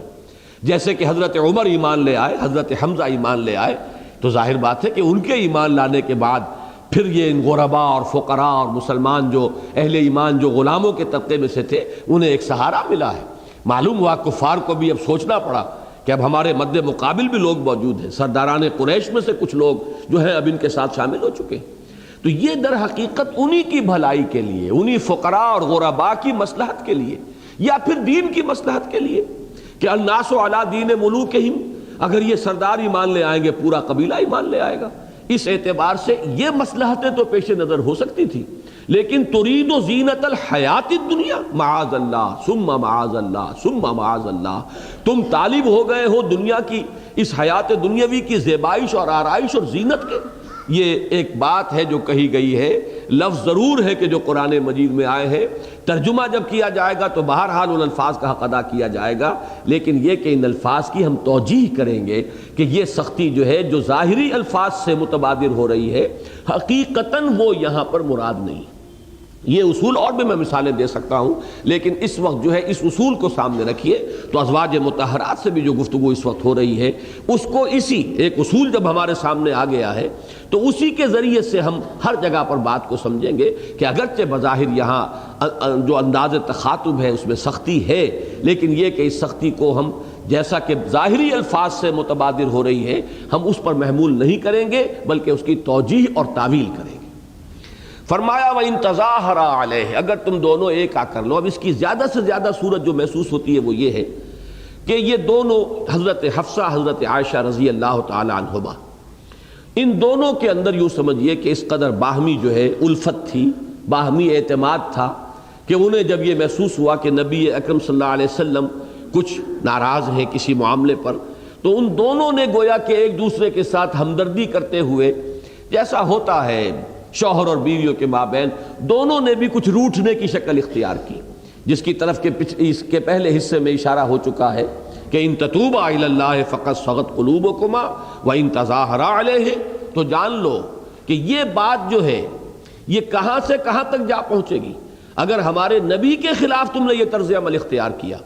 جیسے کہ حضرت عمر ایمان لے آئے، حضرت حمزہ ایمان لے آئے، تو ظاہر بات ہے کہ ان کے ایمان لانے کے بعد پھر یہ ان غرباء اور فقراء اور مسلمان جو اہل ایمان جو غلاموں کے طبقے میں سے تھے انہیں ایک سہارا ملا ہے. معلوم ہوا کفار کو بھی اب سوچنا پڑا کہ اب ہمارے مد مقابل بھی لوگ موجود ہیں، سرداران قریش میں سے کچھ لوگ جو ہیں اب ان کے ساتھ شامل ہو چکے ہیں. تو یہ در حقیقت انہی کی بھلائی کے لیے، انہی فقراء اور غرباء کی مصلحت کے لیے یا پھر دین کی مصلحت کے لیے کہ الناس علی دین ملوکہم، اگر یہ سردار ایمان لے آئیں گے پورا قبیلہ ایمان لے آئے گا. اس اعتبار سے یہ مصلحتیں تو پیش نظر ہو سکتی تھی، لیکن ترید زینت الحیات الدنیا معاذ اللہ ثم معاذ اللہ ثم معاذ اللہ. تم طالب ہو گئے ہو دنیا کی اس حیات دنیاوی کی زیبائش اور آرائش اور زینت کے. یہ ایک بات ہے جو کہی گئی ہے، لفظ ضرور ہے کہ جو قرآن مجید میں آئے ہیں، ترجمہ جب کیا جائے گا تو بہرحال ان الفاظ کا حق ادا کیا جائے گا، لیکن یہ کہ ان الفاظ کی ہم توجیح کریں گے کہ یہ سختی جو ہے جو ظاہری الفاظ سے متبادر ہو رہی ہے حقیقتاً وہ یہاں پر مراد نہیں. یہ اصول اور بھی میں مثالیں دے سکتا ہوں، لیکن اس وقت جو ہے اس اصول کو سامنے رکھیے تو ازواج مطہرات سے بھی جو گفتگو اس وقت ہو رہی ہے اس کو اسی ایک اصول جب ہمارے سامنے آ گیا ہے تو اسی کے ذریعے سے ہم ہر جگہ پر بات کو سمجھیں گے کہ اگرچہ بظاہر یہاں جو انداز تخاطب ہے اس میں سختی ہے، لیکن یہ کہ اس سختی کو ہم جیسا کہ ظاہری الفاظ سے متبادر ہو رہی ہے ہم اس پر محمول نہیں کریں گے بلکہ اس کی توجیح اور تعویل کریں گے. فرمایا وَإِن تَظَاهَرَا عَلَيْهِ، اگر تم دونوں ایک آ کر لو. اب اس کی زیادہ سے زیادہ صورت جو محسوس ہوتی ہے وہ یہ ہے کہ یہ دونوں حضرت حفصہ حضرت عائشہ رضی اللہ تعالی عنہما، ان دونوں کے اندر یوں سمجھیے کہ اس قدر باہمی جو ہے الفت تھی، باہمی اعتماد تھا کہ انہیں جب یہ محسوس ہوا کہ نبی اکرم صلی اللہ علیہ وسلم کچھ ناراض ہیں کسی معاملے پر، تو ان دونوں نے گویا کہ ایک دوسرے کے ساتھ ہمدردی کرتے ہوئے، جیسا ہوتا ہے شوہر اور بیویوں کے مابین، دونوں نے بھی کچھ روٹھنے کی شکل اختیار کی، جس کی طرف کے اس کے پہلے حصے میں اشارہ ہو چکا ہے کہ ان تتوبا الی اللہ فقد صغت قلوبکما وان تظاہرا علیہ. تو جان لو کہ یہ بات جو ہے یہ کہاں سے کہاں تک جا پہنچے گی. اگر ہمارے نبی کے خلاف تم نے یہ طرز عمل اختیار کیا،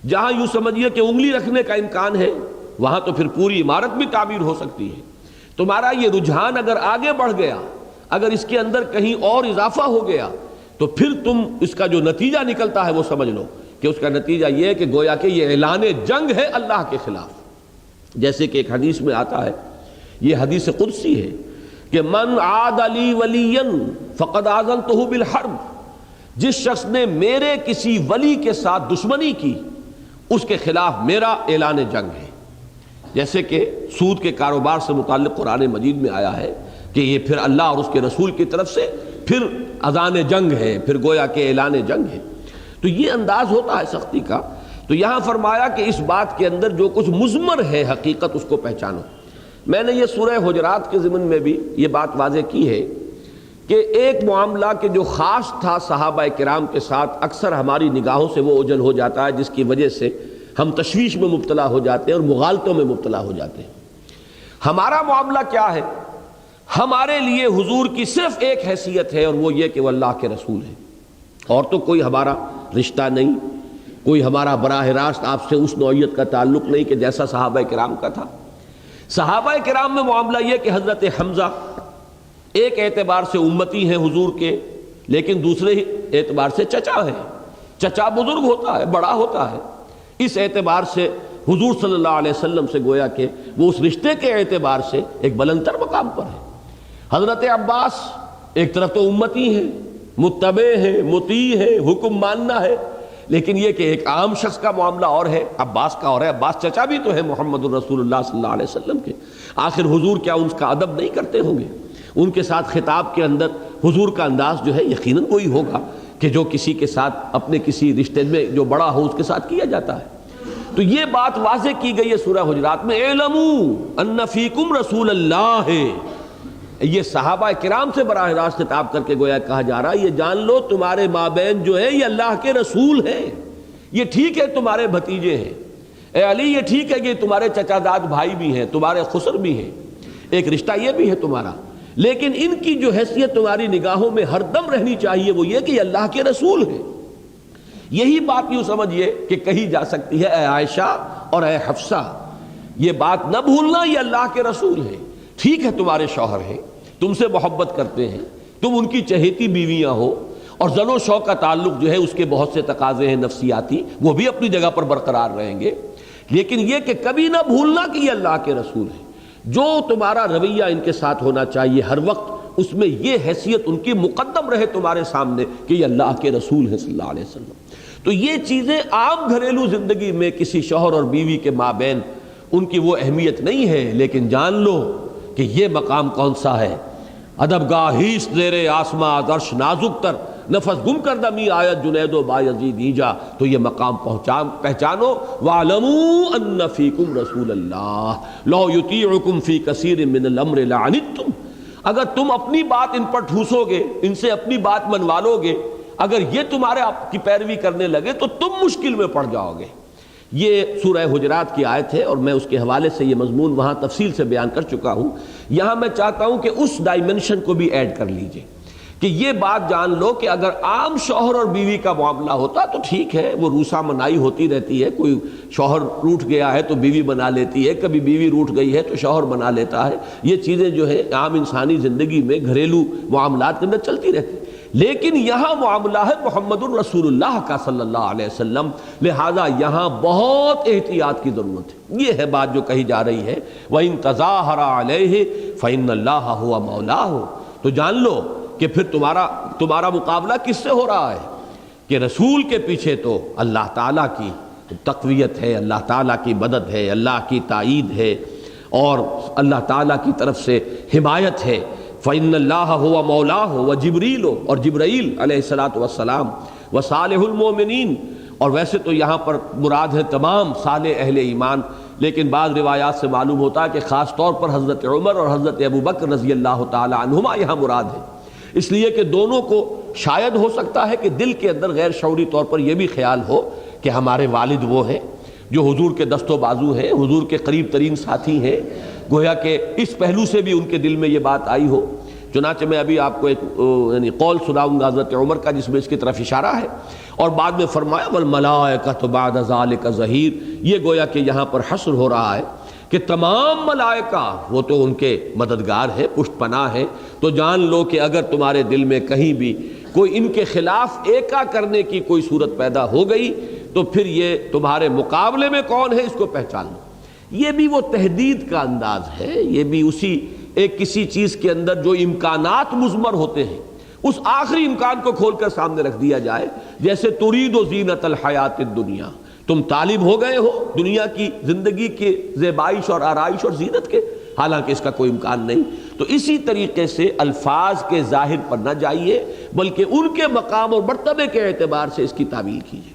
جہاں یوں سمجھیے کہ انگلی رکھنے کا امکان ہے وہاں تو پھر پوری عمارت بھی تعمیر ہو سکتی ہے. تمہارا یہ رجحان اگر آگے بڑھ گیا، اگر اس کے اندر کہیں اور اضافہ ہو گیا، تو پھر تم اس کا جو نتیجہ نکلتا ہے وہ سمجھ لو کہ اس کا نتیجہ یہ ہے کہ گویا کہ یہ اعلان جنگ ہے اللہ کے خلاف. جیسے کہ ایک حدیث میں آتا ہے، یہ حدیث قدسی ہے کہ من عاد لی ولیا فقد آذنتہ بالحرب، جس شخص نے میرے کسی ولی کے ساتھ دشمنی کی اس کے خلاف میرا اعلان جنگ ہے. جیسے کہ سود کے کاروبار سے متعلق قرآن مجید میں آیا ہے کہ یہ پھر اللہ اور اس کے رسول کی طرف سے پھر اذان جنگ ہے، پھر گویا کہ اعلان جنگ ہے. تو یہ انداز ہوتا ہے سختی کا. تو یہاں فرمایا کہ اس بات کے اندر جو کچھ مضمر ہے حقیقت اس کو پہچانو. میں نے یہ سورہ حجرات کے ضمن میں بھی یہ بات واضح کی ہے کہ ایک معاملہ کہ جو خاص تھا صحابہ کرام کے ساتھ اکثر ہماری نگاہوں سے وہ اوجھل ہو جاتا ہے، جس کی وجہ سے ہم تشویش میں مبتلا ہو جاتے ہیں اور مغالطوں میں مبتلا ہو جاتے ہیں. ہمارا معاملہ کیا ہے؟ ہمارے لیے حضور کی صرف ایک حیثیت ہے اور وہ یہ کہ وہ اللہ کے رسول ہیں. اور تو کوئی ہمارا رشتہ نہیں، کوئی ہمارا براہ راست آپ سے اس نوعیت کا تعلق نہیں کہ جیسا صحابہ کرام کا تھا۔ صحابہ کرام میں معاملہ یہ کہ حضرت حمزہ ایک اعتبار سے امتی ہیں حضور کے، لیکن دوسرے اعتبار سے چچا ہیں، چچا بزرگ ہوتا ہے، بڑا ہوتا ہے، اس اعتبار سے حضور صلی اللہ علیہ وسلم سے گویا کہ وہ اس رشتے کے اعتبار سے ایک بلندتر مقام پر ہے۔ حضرت عباس ایک طرف تو امتی ہیں، متبع ہیں، مطیع ہیں، حکم ماننا ہے، لیکن یہ کہ ایک عام شخص کا معاملہ اور ہے، عباس کا اور ہے۔ عباس چچا بھی تو ہے محمد الرسول اللہ صلی اللہ علیہ وسلم کے، آخر حضور کیا ان کا ادب نہیں کرتے ہوں گے؟ ان کے ساتھ خطاب کے اندر حضور کا انداز جو ہے یقیناً وہی ہوگا کہ جو کسی کے ساتھ اپنے کسی رشتے میں جو بڑا ہو اس کے ساتھ کیا جاتا ہے۔ تو یہ بات واضح کی گئی ہے سورہ حجرات میں، اعلموا ان فیکم رسول اللہ، یہ صحابہ کرام سے براہ راست خطاب کر کے گویا کہا جا رہا ہے یہ جان لو تمہارے مابین جو ہے یہ اللہ کے رسول ہیں۔ یہ ٹھیک ہے تمہارے بھتیجے ہیں، اے علی یہ ٹھیک ہے کہ تمہارے چچا داد بھائی بھی ہیں، تمہارے خسر بھی ہیں، ایک رشتہ یہ بھی ہے تمہارا، لیکن ان کی جو حیثیت تمہاری نگاہوں میں ہر دم رہنی چاہیے وہ یہ کہ یہ اللہ کے رسول ہیں۔ یہی بات یوں سمجھیے کہ کہی جا سکتی ہے اے عائشہ اور اے حفصہ، یہ بات نہ بھولنا یہ اللہ کے رسول ہیں۔ ٹھیک ہے تمہارے شوہر ہیں، تم سے محبت کرتے ہیں، تم ان کی چہیتی بیویاں ہو، اور زن و شوق کا تعلق جو ہے اس کے بہت سے تقاضے ہیں نفسیاتی، وہ بھی اپنی جگہ پر برقرار رہیں گے، لیکن یہ کہ کبھی نہ بھولنا کہ یہ اللہ کے رسول ہیں۔ جو تمہارا رویہ ان کے ساتھ ہونا چاہیے ہر وقت اس میں یہ حیثیت ان کی مقدم رہے تمہارے سامنے کہ یہ اللہ کے رسول ہیں صلی اللہ علیہ وسلم۔ تو یہ چیزیں عام گھریلو زندگی میں کسی شوہر اور بیوی کے مابین ان کی وہ اہمیت نہیں ہے، لیکن جان لو کہ یہ مقام کون سا ہے۔ ادب گاہیس زیر آسماں عرش نازک تر، نفس گم کردہ می آیت جنید و بایزید ایجا، تو یہ مقام پہچانو۔ وَاعْلَمُوا أَنَّ فِيكُمْ رَسُولَ اللَّهِ لَوْ يُطِيعُكُمْ فِي كَثِيرٍ مِّنَ الْأَمْرِ لَعَنِتُّمْ، اگر تم اپنی بات ان پر ٹھوسو گے، ان سے اپنی بات منوا لو گے، اگر یہ تمہارے آپ کی پیروی کرنے لگے تو تم مشکل میں پڑ جاؤ گے۔ یہ سورہ حجرات کی آیت ہے اور میں اس کے حوالے سے یہ مضمون وہاں تفصیل سے بیان کر چکا ہوں۔ یہاں میں چاہتا ہوں کہ اس ڈائمنشن کو بھی ایڈ کر لیجئے کہ یہ بات جان لو کہ اگر عام شوہر اور بیوی کا معاملہ ہوتا تو ٹھیک ہے، وہ روسا منائی ہوتی رہتی ہے، کوئی شوہر روٹھ گیا ہے تو بیوی بنا لیتی ہے، کبھی بیوی روٹھ گئی ہے تو شوہر بنا لیتا ہے، یہ چیزیں جو ہے عام انسانی زندگی میں گھریلو معاملات کے اندر چلتی رہتی، لیکن یہاں معاملہ ہے محمد الرسول اللہ کا صلی اللہ علیہ وسلم، لہذا یہاں بہت احتیاط کی ضرورت ہے۔ یہ ہے بات جو کہی جا رہی ہے وَإِن تَظَاهَرَ عَلَيْهِ فَإِنَّ اللَّهَ هُوَ مَوْلَاهُ، تو جان لو کہ پھر تمہارا مقابلہ کس سے ہو رہا ہے کہ رسول کے پیچھے تو اللہ تعالیٰ کی تقویت ہے، اللہ تعالیٰ کی مدد ہے، اللہ کی تائید ہے، اور اللہ تعالیٰ کی طرف سے حمایت ہے۔ فَإِنَّ اللَّهَ هُوَ مَوْلَاهُ وَجِبْرِيلُ، اور جبرائیل علیہ الصلاۃ والسلام، وصالح المومنین، اور ویسے تو یہاں پر مراد ہے تمام صالح اہل ایمان، لیکن بعض روایات سے معلوم ہوتا ہے کہ خاص طور پر حضرت عمر اور حضرت ابوبکر رضی اللہ تعالی عنہما یہاں مراد ہے، اس لیے کہ دونوں کو شاید ہو سکتا ہے کہ دل کے اندر غیر شعوری طور پر یہ بھی خیال ہو کہ ہمارے والد وہ ہیں جو حضور کے دست و بازو ہیں، حضور کے قریب ترین ساتھی ہیں، گویا کہ اس پہلو سے بھی ان کے دل میں یہ بات آئی ہو۔ چنانچہ میں ابھی آپ کو ایک قول سناؤں گا حضرت عمر کا جس میں اس کی طرف اشارہ ہے، اور بعد میں فرمایا والملائکۃ بعد ذلک ظہیر، یہ گویا کہ یہاں پر حصر ہو رہا ہے کہ تمام ملائکہ وہ تو ان کے مددگار ہیں، پشت پناہ ہیں، تو جان لو کہ اگر تمہارے دل میں کہیں بھی کوئی ان کے خلاف ایکا کرنے کی کوئی صورت پیدا ہو گئی تو پھر یہ تمہارے مقابلے میں کون ہے اس کو پہچان لو۔ یہ بھی وہ تحدید کا انداز ہے، یہ بھی اسی ایک کسی چیز کے اندر جو امکانات مضمر ہوتے ہیں اس آخری امکان کو کھول کر سامنے رکھ دیا جائے، جیسے ترید و زینت الحیات الدنیا، تم طالب ہو گئے ہو دنیا کی زندگی کے زیبائش اور آرائش اور زینت کے، حالانکہ اس کا کوئی امکان نہیں۔ تو اسی طریقے سے الفاظ کے ظاہر پر نہ جائیے بلکہ ان کے مقام اور مرتبے کے اعتبار سے اس کی تعبیر کیجیے۔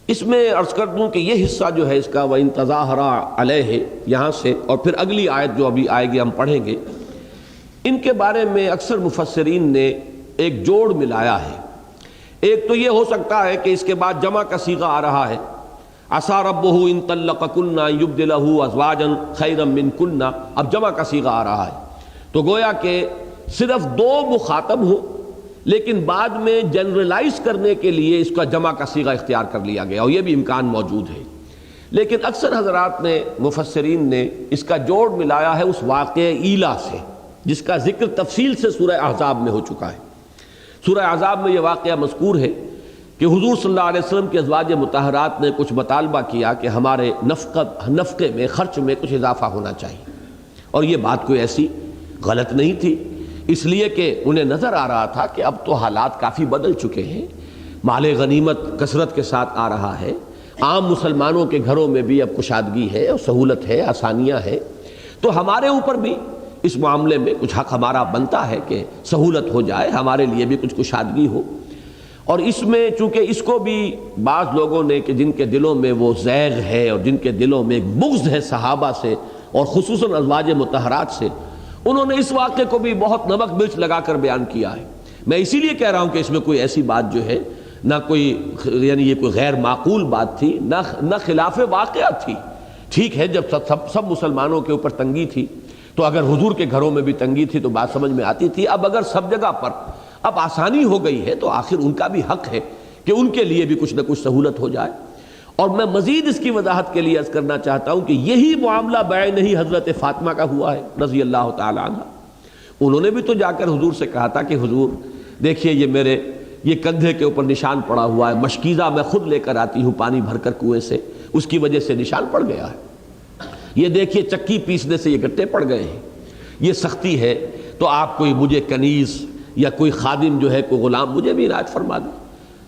اس میں عرض کر دوں کہ یہ حصہ جو ہے اس کا وَإِن تَظَاهَرَ عَلَيْهِ، یہاں سے اور پھر اگلی آیت جو ابھی آئے گی ہم پڑھیں گے، ان کے بارے میں اکثر مفسرین نے ایک جوڑ ملایا ہے۔ ایک تو یہ ہو سکتا ہے کہ اس کے بعد جمع کا صیغہ آ رہا ہے، عَسَىٰ رَبُّهُ إِن طَلَّقَكُنَّ أَن يُبْدِلَهُ أَزْوَاجًا خَيْرًا مِّنكُنَّ، اب جمع کا صیغہ آ رہا ہے، تو گویا کہ صرف دو مخاطب ہوں لیکن بعد میں جنرلائز کرنے کے لیے اس کا جمع کا صیغہ اختیار کر لیا گیا، اور یہ بھی امکان موجود ہے۔ لیکن اکثر حضرات نے مفسرین نے اس کا جوڑ ملایا ہے اس واقعہ ایلا سے، جس کا ذکر تفصیل سے سورہ احزاب میں ہو چکا ہے۔ سورہ احزاب میں یہ واقعہ مذکور ہے کہ حضور صلی اللہ علیہ وسلم کے ازواج مطہرات نے کچھ مطالبہ کیا کہ ہمارے نفقے میں، خرچ میں کچھ اضافہ ہونا چاہیے، اور یہ بات کوئی ایسی غلط نہیں تھی، اس لیے کہ انہیں نظر آ رہا تھا کہ اب تو حالات کافی بدل چکے ہیں، مال غنیمت کثرت کے ساتھ آ رہا ہے، عام مسلمانوں کے گھروں میں بھی اب کشادگی ہے اور سہولت ہے، آسانیاں ہیں، تو ہمارے اوپر بھی اس معاملے میں کچھ حق ہمارا بنتا ہے کہ سہولت ہو جائے، ہمارے لیے بھی کچھ کشادگی ہو۔ اور اس میں چونکہ اس کو بھی بعض لوگوں نے کہ جن کے دلوں میں وہ زیغ ہے اور جن کے دلوں میں ایک بغض ہے صحابہ سے اور خصوصاً ازواج مطہرات سے، انہوں نے اس واقعے کو بھی بہت نمک مرچ لگا کر بیان کیا ہے۔ میں اسی لیے کہہ رہا ہوں کہ اس میں کوئی ایسی بات جو ہے نہ کوئی، یعنی یہ کوئی غیر معقول بات تھی، نہ خلاف واقعہ تھی۔ ٹھیک ہے، جب سب مسلمانوں کے اوپر تنگی تھی تو اگر حضور کے گھروں میں بھی تنگی تھی تو بات سمجھ میں آتی تھی۔ اب اگر سب جگہ پر اب آسانی ہو گئی ہے تو آخر ان کا بھی حق ہے کہ ان کے لیے بھی کچھ نہ کچھ سہولت ہو جائے۔ اور میں مزید اس کی وضاحت کے لیے عرض کرنا چاہتا ہوں کہ یہی معاملہ بعین ہی حضرت فاطمہ کا ہوا ہے رضی اللہ تعالی عنہ۔ انہوں نے بھی تو جا کر حضور سے کہا تھا کہ حضور دیکھیے یہ میرے یہ کندھے کے اوپر نشان پڑا ہوا ہے، مشکیزہ میں خود لے کر آتی ہوں پانی بھر کر کنویں سے، اس کی وجہ سے نشان پڑ گیا ہے۔ یہ دیکھیے چکی پیسنے سے یہ گٹے پڑ گئے ہیں، یہ سختی ہے، تو آپ کوئی مجھے کنیز یا کوئی خادم جو ہے کوئی غلام مجھے بھی عنایت فرما دیں۔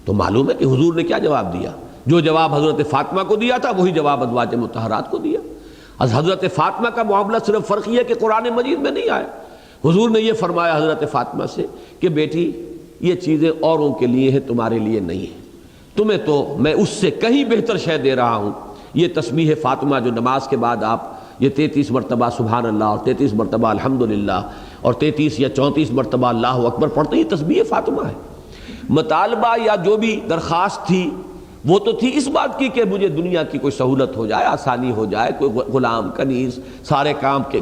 تو معلوم ہے کہ حضور نے کیا جواب دیا، جو جواب حضرت فاطمہ کو دیا تھا وہی جواب ازواج مطہرات کو دیا۔ حضرت فاطمہ کا معاملہ صرف فرق یہ ہے کہ قرآن مجید میں نہیں آیا، حضور نے یہ فرمایا حضرت فاطمہ سے کہ بیٹی یہ چیزیں اوروں کے لیے ہیں، تمہارے لیے نہیں ہیں، تمہیں تو میں اس سے کہیں بہتر شے دے رہا ہوں۔ یہ تسبیح فاطمہ جو نماز کے بعد آپ یہ 33 مرتبہ سبحان اللہ اور 33 مرتبہ الحمدللہ اور 33 یا 34 مرتبہ اللہ اکبر پڑھتے، یہ تسبیح فاطمہ ہے۔ مطالبہ یا جو بھی درخواست تھی وہ تو تھی اس بات کی کہ مجھے دنیا کی کوئی سہولت ہو جائے، آسانی ہو جائے، کوئی غلام کنیز سارے کام کے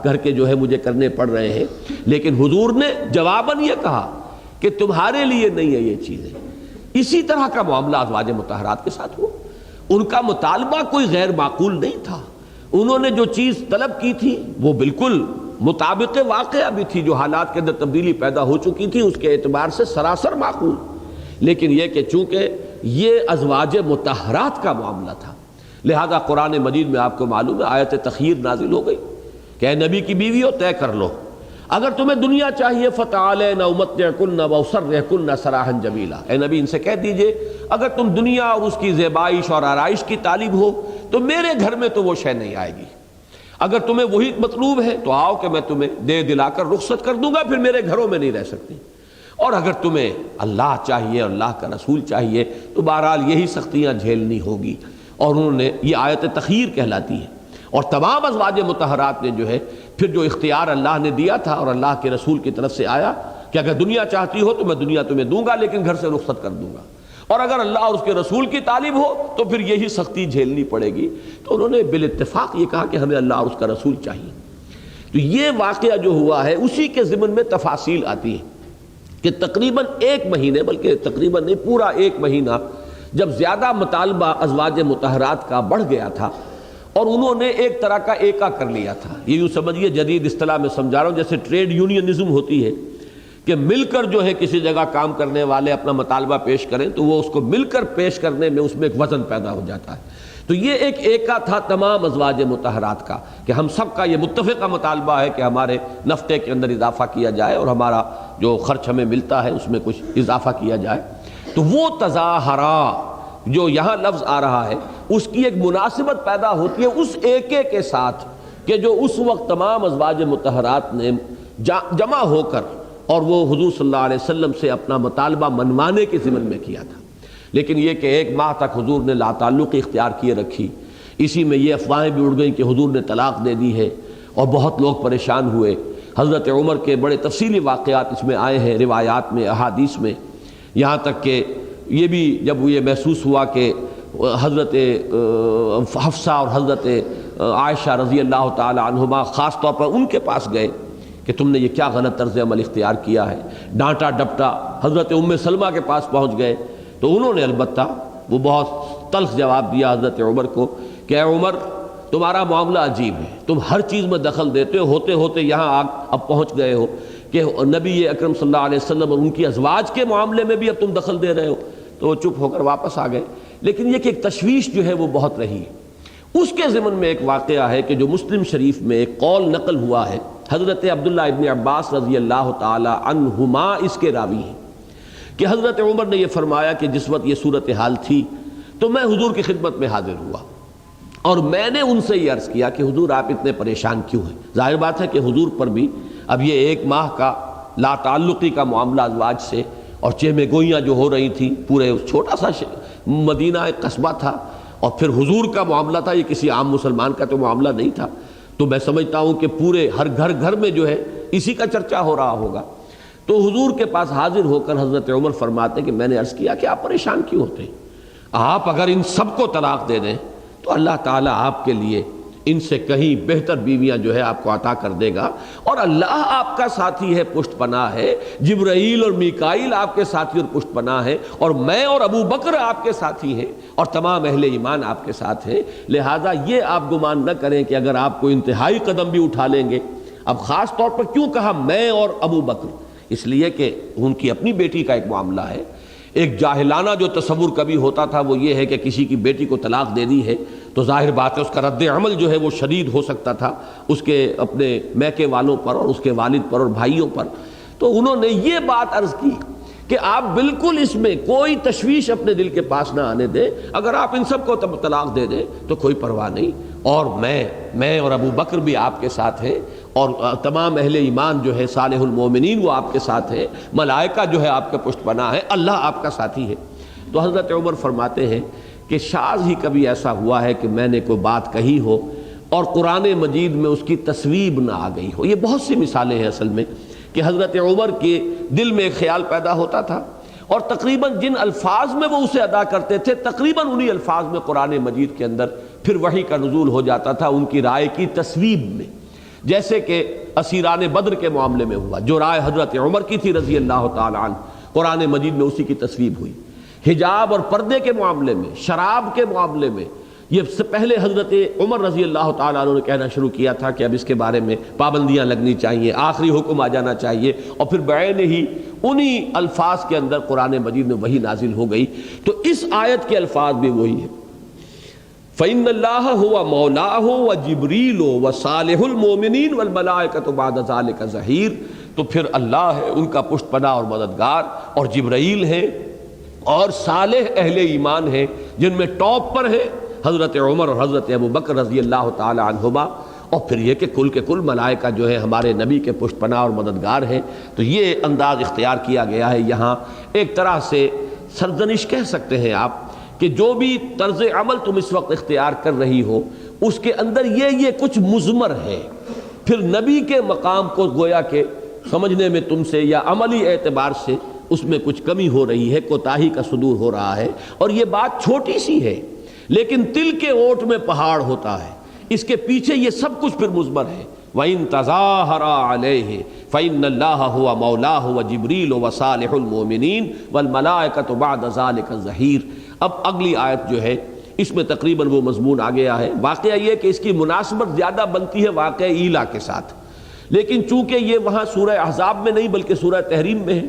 گھر کے جو ہے مجھے کرنے پڑ رہے ہیں، لیکن حضور نے جواباً یہ کہا کہ تمہارے لیے نہیں ہے یہ چیزیں۔ اسی طرح کا معاملہ ازواج مطہرات کے ساتھ ہوا، ان کا مطالبہ کوئی غیر معقول نہیں تھا، انہوں نے جو چیز طلب کی تھی وہ بالکل مطابق واقعہ بھی تھی، جو حالات کے اندر تبدیلی پیدا ہو چکی تھی اس کے اعتبار سے سراسر معقول، لیکن یہ کہ چونکہ یہ ازواج مطہرات کا معاملہ تھا لہذا قرآن مجید میں آپ کو معلوم ہے آیت تخیر نازل ہو گئی کہ اے نبی کی بیویوں طے کر لو، اگر تمہیں دنیا چاہیے فتعالین امتعکن واسرحکن سراحا جمیلا، اے نبی ان سے کہہ دیجئے اگر تم دنیا اور اس کی زیبائش اور آرائش کی طالب ہو تو میرے گھر میں تو وہ شے نہیں آئے گی، اگر تمہیں وہی مطلوب ہے تو آؤ کہ میں تمہیں دے دلا کر رخصت کر دوں گا، پھر میرے گھروں میں نہیں رہ سکتی، اور اگر تمہیں اللہ چاہیے اور اللہ کا رسول چاہیے تو بہرحال یہی سختیاں جھیلنی ہوگی۔ اور انہوں نے یہ آیت تخیر کہلاتی ہے، اور تمام ازواج مطہرات نے جو ہے پھر جو اختیار اللہ نے دیا تھا اور اللہ کے رسول کی طرف سے آیا کہ اگر دنیا چاہتی ہو تو میں دنیا تمہیں دوں گا لیکن گھر سے رخصت کر دوں گا، اور اگر اللہ اور اس کے رسول کی طالب ہو تو پھر یہی سختی جھیلنی پڑے گی، تو انہوں نے بالاتفاق یہ کہا کہ ہمیں اللہ اور اس کا رسول چاہیے۔ تو یہ واقعہ جو ہوا ہے اسی کے ضمن میں تفاصیل آتی ہے کہ تقریباً ایک مہینے، بلکہ تقریباً نہیں پورا ایک مہینہ جب زیادہ مطالبہ ازواج مطہرات کا بڑھ گیا تھا اور انہوں نے ایک طرح کا ایکا کر لیا تھا، یہ یوں سمجھیے جدید اصطلاح میں سمجھا رہا ہوں جیسے ٹریڈ یونینزم ہوتی ہے کہ مل کر جو ہے کسی جگہ کام کرنے والے اپنا مطالبہ پیش کریں تو وہ اس کو مل کر پیش کرنے میں اس میں ایک وزن پیدا ہو جاتا ہے، تو یہ ایک ایکا تھا تمام ازواج مطہرات کا کہ ہم سب کا یہ متفقہ مطالبہ ہے کہ ہمارے نفقے کے اندر اضافہ کیا جائے اور ہمارا جو خرچ ہمیں ملتا ہے اس میں کچھ اضافہ کیا جائے۔ تو وہ تظاہرہ جو یہاں لفظ آ رہا ہے اس کی ایک مناسبت پیدا ہوتی ہے اس ایکے کے ساتھ کہ جو اس وقت تمام ازواج مطہرات نے جمع ہو کر اور وہ حضور صلی اللہ علیہ وسلم سے اپنا مطالبہ منوانے کے ضمن میں کیا تھا، لیکن یہ کہ ایک ماہ تک حضور نے لا تعلقی اختیار کیے رکھی، اسی میں یہ افواہیں بھی اڑ گئیں کہ حضور نے طلاق دے دی ہے اور بہت لوگ پریشان ہوئے۔ حضرت عمر کے بڑے تفصیلی واقعات اس میں آئے ہیں روایات میں احادیث میں، یہاں تک کہ یہ بھی جب یہ محسوس ہوا کہ حضرت حفصہ اور حضرت عائشہ رضی اللہ تعالی عنہما خاص طور پر ان کے پاس گئے کہ تم نے یہ کیا غلط طرز عمل اختیار کیا ہے. ڈانٹا ڈپٹا حضرت ام سلمہ کے پاس پہنچ گئے تو انہوں نے البتہ وہ بہت تلخ جواب دیا حضرت عمر کو کہ اے عمر تمہارا معاملہ عجیب ہے، تم ہر چیز میں دخل دیتے ہو، ہوتے ہوتے یہاں اب پہنچ گئے ہو کہ نبی اکرم صلی اللہ علیہ وسلم اور ان کی ازواج کے معاملے میں بھی اب تم دخل دے رہے ہو. تو وہ چپ ہو کر واپس آ گئے. لیکن یہ کہ ایک تشویش جو ہے وہ بہت رہی. اس کے ضمن میں ایک واقعہ ہے کہ جو مسلم شریف میں ایک قول نقل ہوا ہے، حضرت عبداللہ ابن عباس رضی اللہ تعالی عنہما اس کے راوی ہیں کہ حضرت عمر نے یہ فرمایا کہ جس وقت یہ صورتحال تھی تو میں حضور کی خدمت میں حاضر ہوا اور میں نے ان سے یہ عرض کیا کہ حضور آپ اتنے پریشان کیوں ہیں. ظاہر بات ہے کہ حضور پر بھی اب یہ 1 ماہ کا لا تعلقی کا معاملہ ازواج سے اور چہمے گوئیاں جو ہو رہی تھیں، پورے چھوٹا سا مدینہ ایک قصبہ تھا اور پھر حضور کا معاملہ تھا، یہ کسی عام مسلمان کا تو معاملہ نہیں تھا. تو میں سمجھتا ہوں کہ پورے ہر گھر میں جو ہے اسی کا چرچا ہو رہا ہوگا. تو حضور کے پاس حاضر ہو کر حضرت عمر فرماتے کہ میں نے عرض کیا کہ آپ پریشان کیوں ہوتے ہیں؟ آپ اگر ان سب کو طلاق دے دیں تو اللہ تعالیٰ آپ کے لیے ان سے کہیں بہتر بیویاں جو ہے آپ کو عطا کر دے گا، اور اللہ آپ کا ساتھی ہے، پشت پناہ ہے. جبرائیل اور میکائیل آپ کے ساتھی اور پشت پناہ ہے، اور میں اور ابو بکر آپ کے ساتھی ہیں، اور تمام اہل ایمان آپ کے ساتھ ہیں. لہٰذا یہ آپ گمان نہ کریں کہ اگر آپ کو انتہائی قدم بھی اٹھا لیں گے. اب خاص طور پر کیوں کہا میں اور ابو بکر؟ اس لیے کہ ان کی اپنی بیٹی کا ایک معاملہ ہے. ایک جاہلانہ جو تصور کبھی ہوتا تھا وہ یہ ہے کہ کسی کی بیٹی کو طلاق دے دی ہے تو ظاہر بات ہے اس کا رد عمل جو ہے وہ شدید ہو سکتا تھا اس کے اپنے میکے والوں پر اور اس کے والد پر اور بھائیوں پر. تو انہوں نے یہ بات عرض کی کہ آپ بالکل اس میں کوئی تشویش اپنے دل کے پاس نہ آنے دیں، اگر آپ ان سب کو طلاق دے دیں تو کوئی پرواہ نہیں، اور میں اور ابو بکر بھی آپ کے ساتھ ہیں، اور تمام اہل ایمان جو ہے صالح المومنین وہ آپ کے ساتھ ہیں، ملائکہ جو ہے آپ کے پشت پناہ ہے، اللہ آپ کا ساتھی ہے. تو حضرت عمر فرماتے ہیں کہ شاذ ہی کبھی ایسا ہوا ہے کہ میں نے کوئی بات کہی ہو اور قرآن مجید میں اس کی تصویب نہ آ گئی ہو. یہ بہت سی مثالیں ہیں اصل میں کہ حضرت عمر کے دل میں ایک خیال پیدا ہوتا تھا اور تقریباً جن الفاظ میں وہ اسے ادا کرتے تھے تقریباً انہی الفاظ میں قرآن مجید کے اندر پھر وحی کا نزول ہو جاتا تھا ان کی رائے کی تصویب میں. جیسے کہ اسیران بدر کے معاملے میں ہوا، جو رائے حضرت عمر کی تھی رضی اللہ تعالی عنہ، قرآن مجید میں اسی کی تصویب ہوئی. حجاب اور پردے کے معاملے میں، شراب کے معاملے میں، یہ سے پہلے حضرت عمر رضی اللہ تعالیٰ عنہ نے کہنا شروع کیا تھا کہ اب اس کے بارے میں پابندیاں لگنی چاہیے، آخری حکم آ جانا چاہیے، اور پھر بعین ہی انہی الفاظ کے اندر قرآن مجید میں وہی نازل ہو گئی. تو اس آیت کے الفاظ بھی وہی ہیں، فَإِنَّ اللَّهَ هُوَ مَوْلَاهُ وَجِبْرِيلُ وَصَالِحُ الْمُؤْمِنِينَ وَالْمَلَائِكَةُ بَعْدَ ذَلِكَ ظَهِيرٌ. تو پھر اللہ ہے ان کا پشت پناہ اور مددگار، اور جبرائیل ہے اور صالح اہل ایمان ہیں جن میں ٹاپ پر ہے حضرت عمر اور حضرت ابو بکر رضی اللہ تعالی عنہما. اور پھر یہ کہ کل کے کل ملائکہ جو ہے ہمارے نبی کے پشت پناہ اور مددگار ہیں. تو یہ انداز اختیار کیا گیا ہے یہاں. ایک طرح سے سرزنش کہہ سکتے ہیں آپ کہ جو بھی طرز عمل تم اس وقت اختیار کر رہی ہو اس کے اندر یہ کچھ مضمر ہے. پھر نبی کے مقام کو گویا کہ سمجھنے میں تم سے یا عملی اعتبار سے اس میں کچھ کمی ہو رہی ہے، کوتاہی کا صدور ہو رہا ہے. اور یہ بات چھوٹی سی ہے لیکن تل کے اوٹ میں پہاڑ ہوتا ہے، اس کے پیچھے یہ سب کچھ پھر مضمر ہے. وَإِن تَظَاهَرَ عَلَيْهِ فَإِنَّ اللَّهَ هُوَ مَوْلَاهُ وَجِبْرِيلُ وَصَالِحُ الْمُؤْمِنِينَ وَالْمَلَائِكَةُ بَعْدَ ذَلِكَ ظَهِيرٌ. اب اگلی آیت جو ہے اس میں تقریباً وہ مضمون آ گیا ہے. واقعہ یہ کہ اس کی مناسبت زیادہ بنتی ہے واقعہ ایلا کے ساتھ، لیکن چونکہ یہ وہاں سورہ احزاب میں نہیں بلکہ سورہ تحریم میں ہے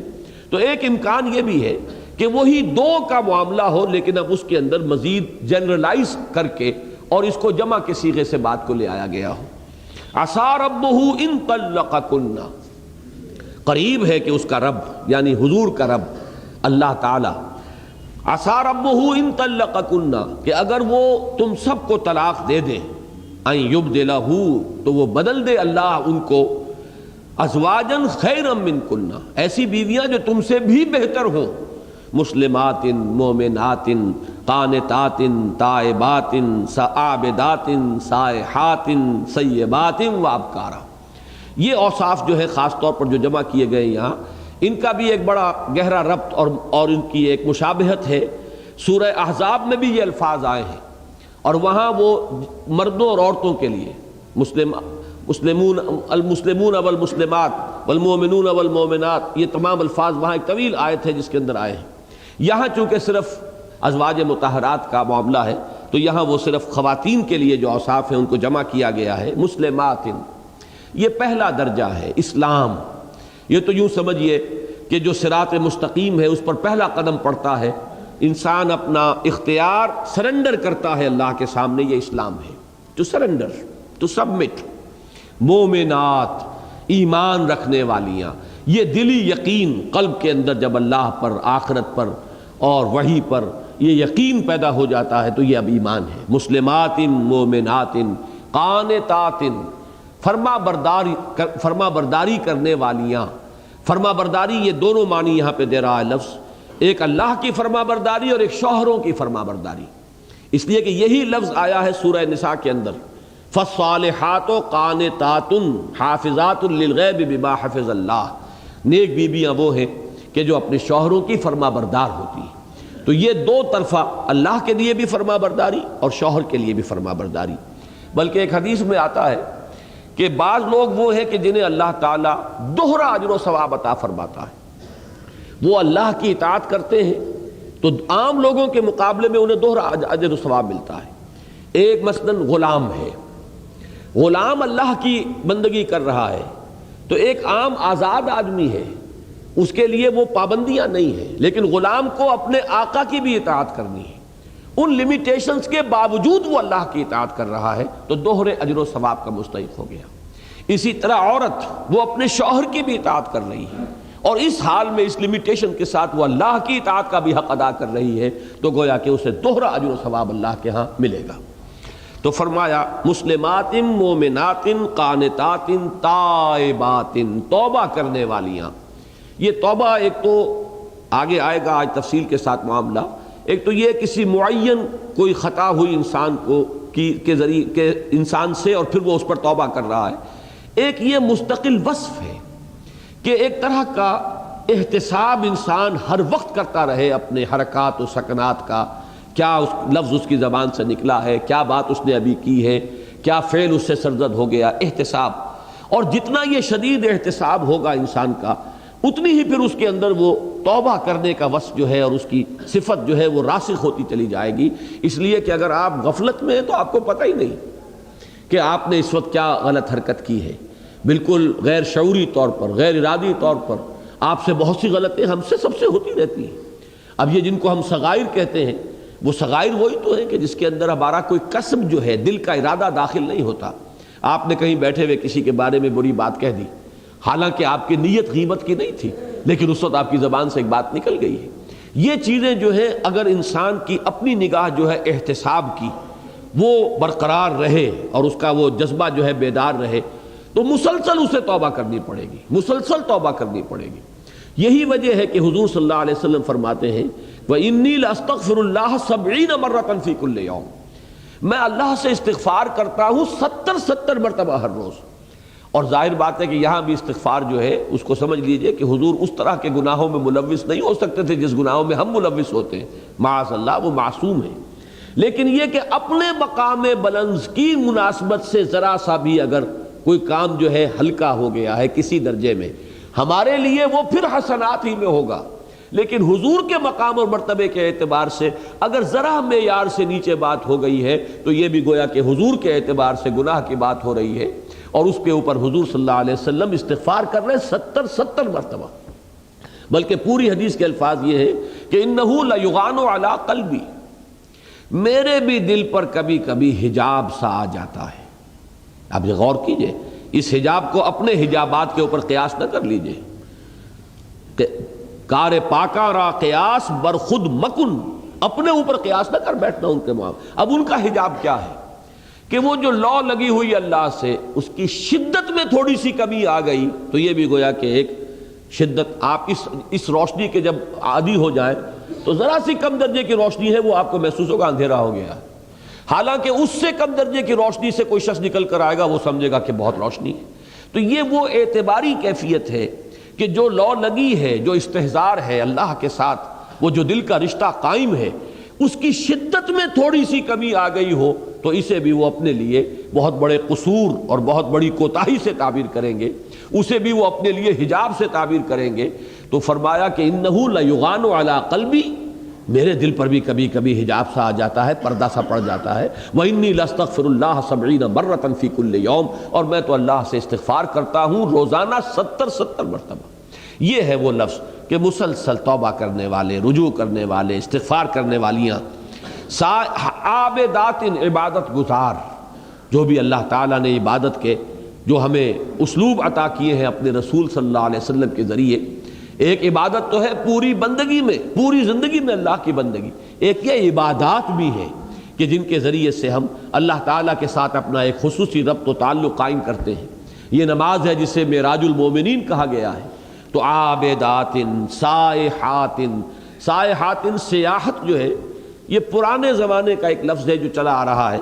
تو ایک امکان یہ بھی ہے کہ وہی دو کا معاملہ ہو لیکن اب اس کے اندر مزید جنرلائز کر کے اور اس کو جمع کے صیغے سے بات کو لے آیا گیا ہو. عسیٰ ربہ ان طلقکن، قریب ہے کہ اس کا رب یعنی حضور کا رب اللہ تعالی، عسیٰ ربہ ان طلقکن، کہ اگر وہ تم سب کو طلاق دے دیں، ان یبدلہ، تو وہ بدل دے اللہ ان کو، ازواجن خیرا منکن، ایسی بیویاں جو تم سے بھی بہتر ہوں، مسلمات مومنات قانتات تائبات عابدات سائحات سیبات وابکارا. یہ اوصاف جو ہے خاص طور پر جو جمع کیے گئے یہاں، ان کا بھی ایک بڑا گہرا ربط اور ان کی ایک مشابہت ہے. سورہ احزاب میں بھی یہ الفاظ آئے ہیں اور وہاں وہ مردوں اور عورتوں کے لیے المسلمون والمسلمات والمؤمنون والمؤمنات، یہ تمام الفاظ وہاں ایک طویل آیت ہے جس کے اندر آئے ہیں۔ یہاں چونکہ صرف ازواج مطہرات کا معاملہ ہے تو یہاں وہ صرف خواتین کے لیے جو اوصاف ہیں ان کو جمع کیا گیا ہے۔ مسلمات، یہ پہلا درجہ ہے اسلام۔ یہ تو یوں سمجھیے کہ جو صراط مستقیم ہے اس پر پہلا قدم پڑتا ہے، انسان اپنا اختیار سرنڈر کرتا ہے اللہ کے سامنے، یہ اسلام ہے۔ To surrender, to submit. مومنات، ایمان رکھنے والیاں، یہ دلی یقین قلب کے اندر جب اللہ پر، آخرت پر اور وحی پر یہ یقین پیدا ہو جاتا ہے تو یہ اب ایمان ہے۔ مسلمات مومنات قانتات، فرما برداری کرنے والیاں۔ فرما برداری، یہ دونوں معنی یہاں پہ دے رہا ہے لفظ، ایک اللہ کی فرما برداری اور ایک شوہروں کی فرما برداری، اس لیے کہ یہی لفظ آیا ہے سورہ نساء کے اندر، فالصالحات قانتات حافظات للغیب بما حفظ اللہ۔ نیک بیویاں وہ ہیں کہ جو اپنے شوہروں کی فرما بردار ہوتی ہیں۔ تو یہ دو طرفہ، اللہ کے لیے بھی فرما برداری اور شوہر کے لیے بھی فرما برداری۔ بلکہ ایک حدیث میں آتا ہے کہ بعض لوگ وہ ہیں کہ جنہیں اللہ تعالیٰ دوہرا اجر و ثواب عطا فرماتا ہے، وہ اللہ کی اطاعت کرتے ہیں تو عام لوگوں کے مقابلے میں انہیں دوہرا اجر و ثواب ملتا ہے۔ ایک مثلاً غلام ہے، غلام اللہ کی بندگی کر رہا ہے، تو ایک عام آزاد آدمی ہے، اس کے لیے وہ پابندیاں نہیں ہیں، لیکن غلام کو اپنے آقا کی بھی اطاعت کرنی ہے، ان لیمیٹیشنز کے باوجود وہ اللہ کی اطاعت کر رہا ہے تو دوہرے اجر و ثواب کا مستحق ہو گیا۔ اسی طرح عورت، وہ اپنے شوہر کی بھی اطاعت کر رہی ہے اور اس حال میں اس لیمیٹیشن کے ساتھ وہ اللہ کی اطاعت کا بھی حق ادا کر رہی ہے، تو گویا کہ اسے دوہرا اجر و ثواب اللہ کے ہاں ملے گا۔ تو فرمایا مسلمات مومنات قانتات تائبات، توبہ کرنے والیاں۔ یہ توبہ ایک تو آگے آئے گا آج تفصیل کے ساتھ معاملہ، ایک تو یہ کسی معین کوئی خطا ہوئی انسان کو کے ذریعے کے انسان سے اور پھر وہ اس پر توبہ کر رہا ہے، ایک یہ مستقل وصف ہے کہ ایک طرح کا احتساب انسان ہر وقت کرتا رہے اپنے حرکات و سکنات کا، کیا لفظ اس کی زبان سے نکلا ہے، کیا بات اس نے ابھی کی ہے، کیا فعل اس سے سرزد ہو گیا، احتساب۔ اور جتنا یہ شدید احتساب ہوگا انسان کا، اتنی ہی پھر اس کے اندر وہ توبہ کرنے کا وصف جو ہے اور اس کی صفت جو ہے وہ راسخ ہوتی چلی جائے گی۔ اس لیے کہ اگر آپ غفلت میں ہیں تو آپ کو پتہ ہی نہیں کہ آپ نے اس وقت کیا غلط حرکت کی ہے، بالکل غیر شعوری طور پر، غیر ارادی طور پر آپ سے بہت سی غلطیں ہم سے سب سے ہوتی رہتی ہیں۔ اب یہ جن کو ہم صغائر کہتے ہیں، وہ صغائر وہی تو ہیں کہ جس کے اندر ہمارا کوئی قصب جو ہے، دل کا ارادہ داخل نہیں ہوتا۔ آپ نے کہیں بیٹھے ہوئے کسی کے بارے میں بری بات کہہ دی، حالانکہ آپ کی نیت غیبت کی نہیں تھی، لیکن اس وقت آپ کی زبان سے ایک بات نکل گئی ہے۔ یہ چیزیں جو ہیں اگر انسان کی اپنی نگاہ جو ہے احتساب کی وہ برقرار رہے اور اس کا وہ جذبہ جو ہے بیدار رہے تو مسلسل اسے توبہ کرنی پڑے گی، مسلسل توبہ کرنی پڑے گی۔ یہی وجہ ہے کہ حضور صلی اللہ علیہ وسلم فرماتے ہیں وَإِنِّي لَأَسْتَغْفِرُ اللَّهَ 70 مرة فِي كُلِّ يَوْمٍ، میں اللہ سے استغفار کرتا ہوں 70 مرتبہ ہر روز۔ اور ظاہر بات ہے کہ یہاں بھی استغفار جو ہے اس کو سمجھ لیجئے کہ حضور اس طرح کے گناہوں میں ملوث نہیں ہو سکتے تھے جس گناہوں میں ہم ملوث ہوتے ہیں، معاذ اللہ، وہ معصوم ہیں، لیکن یہ کہ اپنے مقام بلند کی مناسبت سے ذرا سا بھی اگر کوئی کام جو ہے ہلکا ہو گیا ہے کسی درجے میں، ہمارے لیے وہ پھر حسنات ہی میں ہوگا، لیکن حضور کے مقام اور مرتبے کے اعتبار سے اگر ذرا معیار سے نیچے بات ہو گئی ہے تو یہ بھی گویا کہ حضور کے اعتبار سے گناہ کی بات ہو رہی ہے، اور اس کے اوپر حضور صلی اللہ علیہ وسلم استغفار کر رہے 70 مرتبہ۔ بلکہ پوری حدیث کے الفاظ یہ ہے کہ انہو لیغان علی قلبی، میرے بھی دل پر کبھی کبھی حجاب سا آ جاتا ہے۔ اب یہ غور کیجئے، اس حجاب کو اپنے حجابات کے اوپر قیاس نہ کر لیجئے، کار پاکا را قیاس بر خود مکن، اپنے اوپر قیاس نہ کر بیٹھنا ان کے معاملے۔ اب ان کا حجاب کیا ہے کہ وہ جو لو لگی ہوئی اللہ سے اس کی شدت میں تھوڑی سی کمی آ گئی تو یہ بھی گویا کہ ایک شدت، آپ اس روشنی کے جب عادی ہو جائیں تو ذرا سی کم درجے کی روشنی ہے وہ آپ کو محسوس ہوگا اندھیرا ہو گیا، حالانکہ اس سے کم درجے کی روشنی سے کوئی شخص نکل کر آئے گا وہ سمجھے گا کہ بہت روشنی ہے۔ تو یہ وہ اعتباری کیفیت ہے کہ جو لو لگی ہے، جو استحضار ہے اللہ کے ساتھ، وہ جو دل کا رشتہ قائم ہے، اس کی شدت میں تھوڑی سی کمی آ گئی ہو تو اسے بھی وہ اپنے لیے بہت بڑے قصور اور بہت بڑی کوتاہی سے تعبیر کریں گے، اسے بھی وہ اپنے لیے حجاب سے تعبیر کریں گے۔ تو فرمایا کہ انہ لیغان علی قلبی، میرے دل پر بھی کبھی کبھی حجاب سا آ جاتا ہے، پردہ سا پڑ جاتا ہے۔ وانی لاستغفر اللہ 70 مرۃ فی کل یوم، اور میں تو اللہ سے استغفار کرتا ہوں روزانہ 70 مرتبہ۔ یہ ہے وہ لفظ کہ مسلسل توبہ کرنے والے، رجوع کرنے والے، استغفار کرنے والیاں، عابدات، عبادت گزار، جو بھی اللہ تعالیٰ نے عبادت کے جو ہمیں اسلوب عطا کیے ہیں اپنے رسول صلی اللہ علیہ وسلم کے ذریعے۔ ایک عبادت تو ہے پوری بندگی میں، پوری زندگی میں اللہ کی بندگی، ایک یہ عبادات بھی ہیں کہ جن کے ذریعے سے ہم اللہ تعالیٰ کے ساتھ اپنا ایک خصوصی ربط و تعلق قائم کرتے ہیں۔ یہ نماز ہے جسے معراج المومنین کہا گیا ہے۔ تو عابدات سائحات، سائحات سیاحت جو ہے یہ پرانے زمانے کا ایک لفظ ہے جو چلا آ رہا ہے،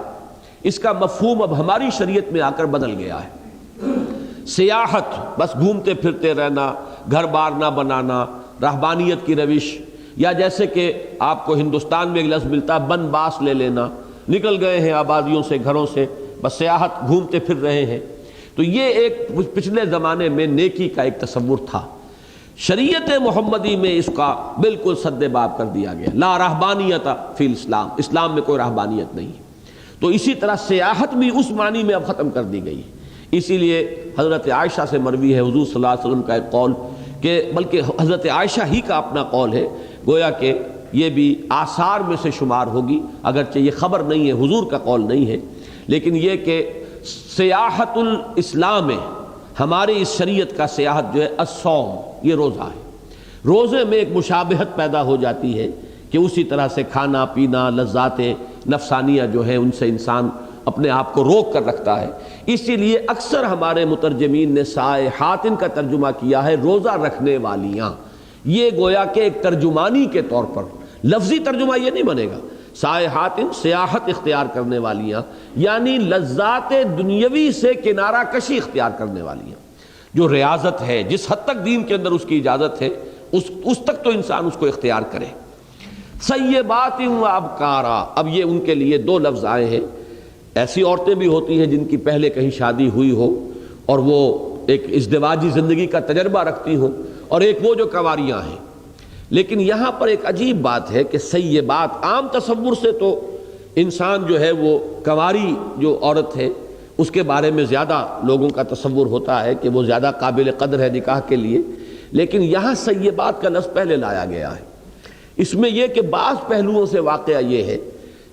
اس کا مفہوم اب ہماری شریعت میں آ کر بدل گیا ہے۔ سیاحت بس گھومتے پھرتے رہنا، گھر بار نہ بنانا، رہبانیت کی روش، یا جیسے کہ آپ کو ہندوستان میں ایک لفظ ملتا بن باس لے لینا، نکل گئے ہیں آبادیوں سے، گھروں سے، بس سیاحت، گھومتے پھر رہے ہیں۔ تو یہ ایک پچھلے زمانے میں نیکی کا ایک تصور تھا۔ شریعت محمدی میں اس کا بالکل سد باب کر دیا گیا، لا رہبانیت فی الاسلام، اسلام میں کوئی رہبانیت نہیں۔ تو اسی طرح سیاحت بھی اس معنی میں اب ختم کر دی گئی ہے۔ اسی لیے حضرت عائشہ سے مروی ہے حضور صلی اللہ علیہ وسلم کا ایک قول، کہ بلکہ حضرت عائشہ ہی کا اپنا قول ہے، گویا کہ یہ بھی آثار میں سے شمار ہوگی، اگرچہ یہ خبر نہیں ہے، حضور کا قول نہیں ہے، لیکن یہ کہ سیاحت الاسلام میں ہمارے اس شریعت کا سیاحت جو ہے الصوم، یہ روزہ ہے۔ روزے میں ایک مشابہت پیدا ہو جاتی ہے کہ اسی طرح سے کھانا پینا، لذات نفسانیہ جو ہیں ان سے انسان اپنے آپ کو روک کر رکھتا ہے۔ اسی لیے اکثر ہمارے مترجمین نے سائحات کا ترجمہ کیا ہے روزہ رکھنے والیاں۔ یہ گویا کہ ایک ترجمانی کے طور پر، لفظی ترجمہ یہ نہیں بنے گا، سائحات سیاحت اختیار کرنے والیاں، یعنی لذات دنیاوی سے کنارہ کشی اختیار کرنے والیاں۔ جو ریاضت ہے، جس حد تک دین کے اندر اس کی اجازت ہے، اس تک تو انسان اس کو اختیار کرے۔ سیبات و ابکارا، اب یہ ان کے لیے دو لفظ آئے ہیں۔ ایسی عورتیں بھی ہوتی ہیں جن کی پہلے کہیں شادی ہوئی ہو اور وہ ایک ازدواجی زندگی کا تجربہ رکھتی ہوں، اور ایک وہ جو کنواریاں ہیں۔ لیکن یہاں پر ایک عجیب بات ہے کہ سیبات، عام تصور سے تو انسان جو ہے وہ کنواری جو عورت ہے اس کے بارے میں زیادہ لوگوں کا تصور ہوتا ہے کہ وہ زیادہ قابل قدر ہے نکاح کے لیے، لیکن یہاں سیبات کا لفظ پہلے لایا گیا ہے۔ اس میں یہ کہ بعض پہلوؤں سے واقعہ یہ ہے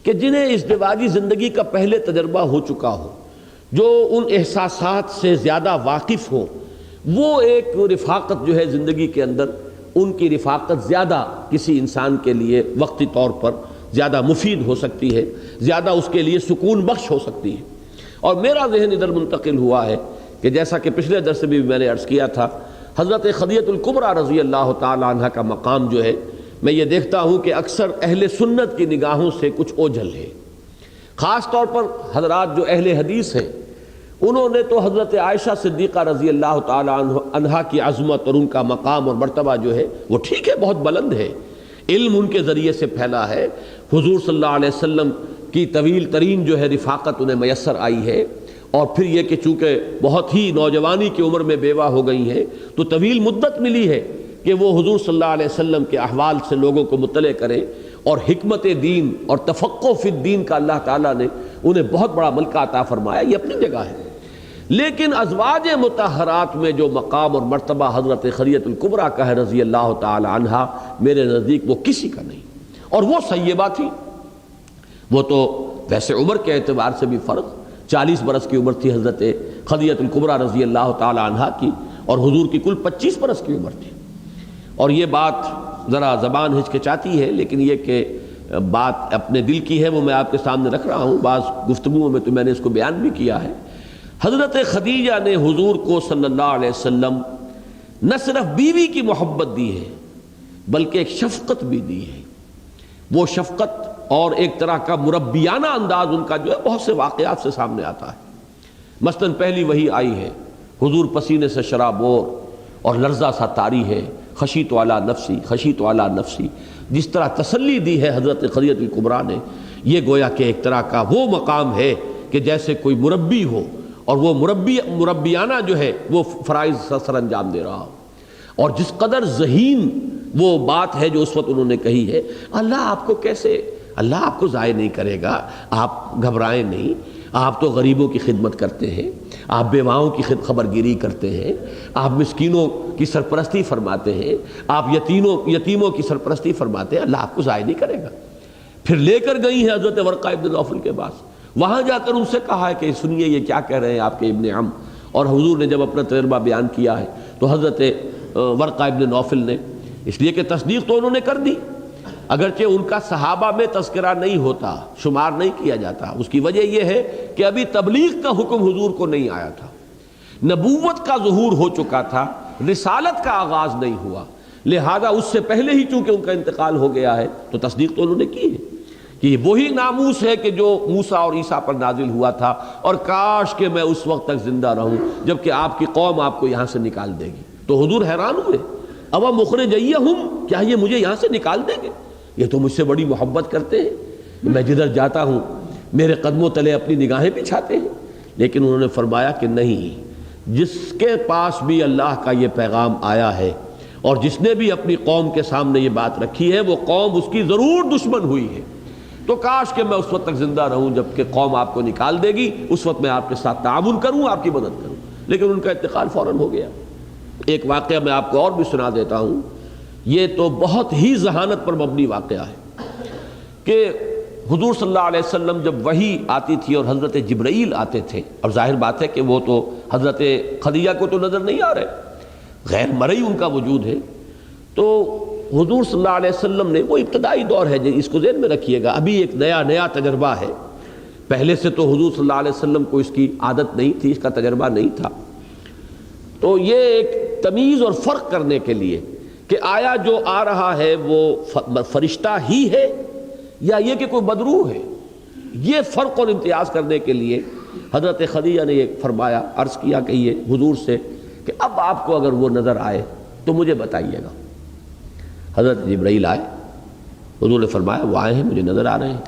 کہ جنہیں ازدواجی زندگی کا پہلے تجربہ ہو چکا ہو، جو ان احساسات سے زیادہ واقف ہو، وہ ایک رفاقت جو ہے زندگی کے اندر، ان کی رفاقت زیادہ کسی انسان کے لیے وقتی طور پر زیادہ مفید ہو سکتی ہے، زیادہ اس کے لیے سکون بخش ہو سکتی ہے۔ اور میرا ذہن ادھر منتقل ہوا ہے کہ جیسا کہ پچھلے درس میں بھی میں نے عرض کیا تھا، حضرت خدیجہ الکبریٰ رضی اللہ تعالی عنہ کا مقام جو ہے، میں یہ دیکھتا ہوں کہ اکثر اہل سنت کی نگاہوں سے کچھ اوجھل ہے۔ خاص طور پر حضرات جو اہل حدیث ہیں، انہوں نے تو حضرت عائشہ صدیقہ رضی اللہ تعالی عنہا کی عظمت اور ان کا مقام اور مرتبہ جو ہے وہ ٹھیک ہے، بہت بلند ہے، علم ان کے ذریعے سے پھیلا ہے، حضور صلی اللہ علیہ وسلم کی طویل ترین جو ہے رفاقت انہیں میسر آئی ہے، اور پھر یہ کہ چونکہ بہت ہی نوجوانی کی عمر میں بیوہ ہو گئی ہیں تو طویل مدت ملی ہے کہ وہ حضور صلی اللہ علیہ وسلم کے احوال سے لوگوں کو مطلع کریں، اور حکمت دین اور تفقہ فی الدین کا اللہ تعالیٰ نے انہیں بہت بڑا ملکہ عطا فرمایا، یہ اپنی جگہ ہے۔ لیکن ازواج مطہرات میں جو مقام اور مرتبہ حضرت خدیجہ الکبریٰ کا ہے رضی اللہ تعالی عنہا، میرے نزدیک وہ کسی کا نہیں۔ اور وہ سیبہ تھی، وہ تو ویسے عمر کے اعتبار سے بھی فرق، 40 برس کی عمر تھی حضرت خدیجہ الکبریٰ رضی اللہ تعالی عنہا کی، اور حضور کی کل 25 برس کی عمر تھی۔ اور یہ بات ذرا زبان ہچکچاتی ہے، لیکن یہ کہ بات اپنے دل کی ہے وہ میں آپ کے سامنے رکھ رہا ہوں، بعض گفتگوؤں میں تو میں نے اس کو بیان بھی کیا ہے۔ حضرت خدیجہ نے حضور کو صلی اللہ علیہ وسلم نہ صرف بیوی کی محبت دی ہے بلکہ ایک شفقت بھی دی ہے۔ وہ شفقت اور ایک طرح کا مربیانہ انداز ان کا جو ہے بہت سے واقعات سے سامنے آتا ہے۔ مثلاً پہلی وحی آئی ہے، حضور پسینے سے شرابور اور لرزہ سا طاری ہے، خشیت علی نفسی، خشیت علی نفسی، جس طرح تسلی دی ہے حضرت خدیجہ الکبریٰ نے، یہ گویا کہ ایک طرح کا وہ مقام ہے کہ جیسے کوئی مربی ہو اور وہ مربیانہ جو ہے وہ فرائض سر انجام دے رہا ہو، اور جس قدر ذہین وہ بات ہے جو اس وقت انہوں نے کہی ہے، اللہ آپ کو کیسے، اللہ آپ کو ضائع نہیں کرے گا، آپ گھبرائیں نہیں، آپ تو غریبوں کی خدمت کرتے ہیں، آپ بیواؤں کی خبرگیری کرتے ہیں، آپ مسکینوں کی سرپرستی فرماتے ہیں، آپ یتیموں کی سرپرستی فرماتے ہیں، اللہ آپ کو ضائع نہیں کرے گا۔ پھر لے کر گئی ہیں حضرت ورقہ ابن نوفل کے پاس، وہاں جا کر ان سے کہا ہے کہ سنیے یہ کیا کہہ رہے ہیں آپ کے ابن عم، اور حضور نے جب اپنا تجربہ بیان کیا ہے تو حضرت ورقہ ابن نوفل نے، اس لیے کہ تصدیق تو انہوں نے کر دی، اگرچہ ان کا صحابہ میں تذکرہ نہیں ہوتا، شمار نہیں کیا جاتا، اس کی وجہ یہ ہے کہ ابھی تبلیغ کا حکم حضور کو نہیں آیا تھا، نبوت کا ظہور ہو چکا تھا، رسالت کا آغاز نہیں ہوا، لہذا اس سے پہلے ہی چونکہ ان کا انتقال ہو گیا ہے تو تصدیق تو انہوں نے کی ہے کہ وہی ناموس ہے کہ جو موسیٰ اور عیسیٰ پر نازل ہوا تھا، اور کاش کہ میں اس وقت تک زندہ رہوں جبکہ آپ کی قوم آپ کو یہاں سے نکال دے گی۔ تو حضور حیران ہوئے، اوا مخرجیہم، کیا یہ مجھے یہاں سے نکال دیں گے؟ یہ تو مجھ سے بڑی محبت کرتے ہیں، میں جدھر جاتا ہوں میرے قدموں تلے اپنی نگاہیں بچھاتے ہیں۔ لیکن انہوں نے فرمایا کہ نہیں، جس کے پاس بھی اللہ کا یہ پیغام آیا ہے اور جس نے بھی اپنی قوم کے سامنے یہ بات رکھی ہے، وہ قوم اس کی ضرور دشمن ہوئی ہے، تو کاش کہ میں اس وقت تک زندہ رہوں جبکہ قوم آپ کو نکال دے گی، اس وقت میں آپ کے ساتھ تعاون کروں، آپ کی مدد کروں۔ لیکن ان کا انتقال فوراً ہو گیا۔ ایک واقعہ میں آپ کو اور بھی سنا دیتا ہوں، یہ تو بہت ہی ذہانت پر مبنی واقعہ ہے کہ حضور صلی اللہ علیہ وسلم جب وحی آتی تھی اور حضرت جبرائیل آتے تھے، اور ظاہر بات ہے کہ وہ تو حضرت خدیجہ کو تو نظر نہیں آ رہے، غیر مرئی ان کا وجود ہے، تو حضور صلی اللہ علیہ وسلم نے، وہ ابتدائی دور ہے، اس کو ذہن میں رکھیے گا، ابھی ایک نیا تجربہ ہے، پہلے سے تو حضور صلی اللہ علیہ وسلم کو اس کی عادت نہیں تھی، اس کا تجربہ نہیں تھا، تو یہ ایک تمیز اور فرق کرنے کے لیے کہ آیا جو آ رہا ہے وہ فرشتہ ہی ہے یا یہ کہ کوئی بدروح ہے، یہ فرق اور امتیاز کرنے کے لیے حضرت خدیجہ نے یہ فرمایا، عرض کیا کہ یہ حضور سے کہ اب آپ کو اگر وہ نظر آئے تو مجھے بتائیے گا۔ حضرت جبرائیل آئے، حضور نے فرمایا وہ آئے ہیں، مجھے نظر آ رہے ہیں۔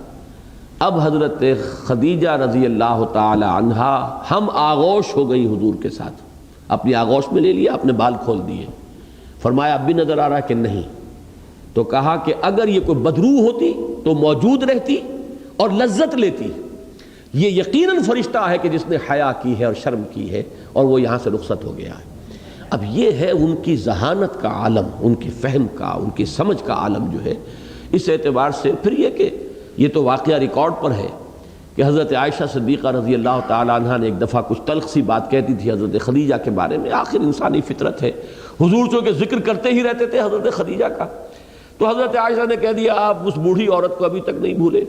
اب حضرت خدیجہ رضی اللہ تعالی عنہا ہم آغوش ہو گئی حضور کے ساتھ، اپنی آغوش میں لے لیا، اپنے بال کھول دیے، فرمایا اب بھی نظر آ رہا ہے کہ نہیں؟ تو کہا کہ اگر یہ کوئی بدروح ہوتی تو موجود رہتی اور لذت لیتی، یہ یقیناً فرشتہ ہے کہ جس نے حیا کی ہے اور شرم کی ہے اور وہ یہاں سے رخصت ہو گیا ہے۔ اب یہ ہے ان کی ذہانت کا عالم، ان کی فہم کا، ان کی سمجھ کا عالم جو ہے۔ اس اعتبار سے پھر یہ کہ یہ تو واقعہ ریکارڈ پر ہے کہ حضرت عائشہ صدیقہ رضی اللہ تعالی عنہ نے ایک دفعہ کچھ تلخ سی بات کہتی تھی حضرت خدیجہ کے بارے میں، آخر انسانی فطرت ہے، حضور چونکہ ذکر کرتے ہی رہتے تھے حضرت خدیجہ کا، تو حضرت عائشہ نے کہہ دیا آپ اس بوڑھی عورت کو ابھی تک نہیں بھولے؟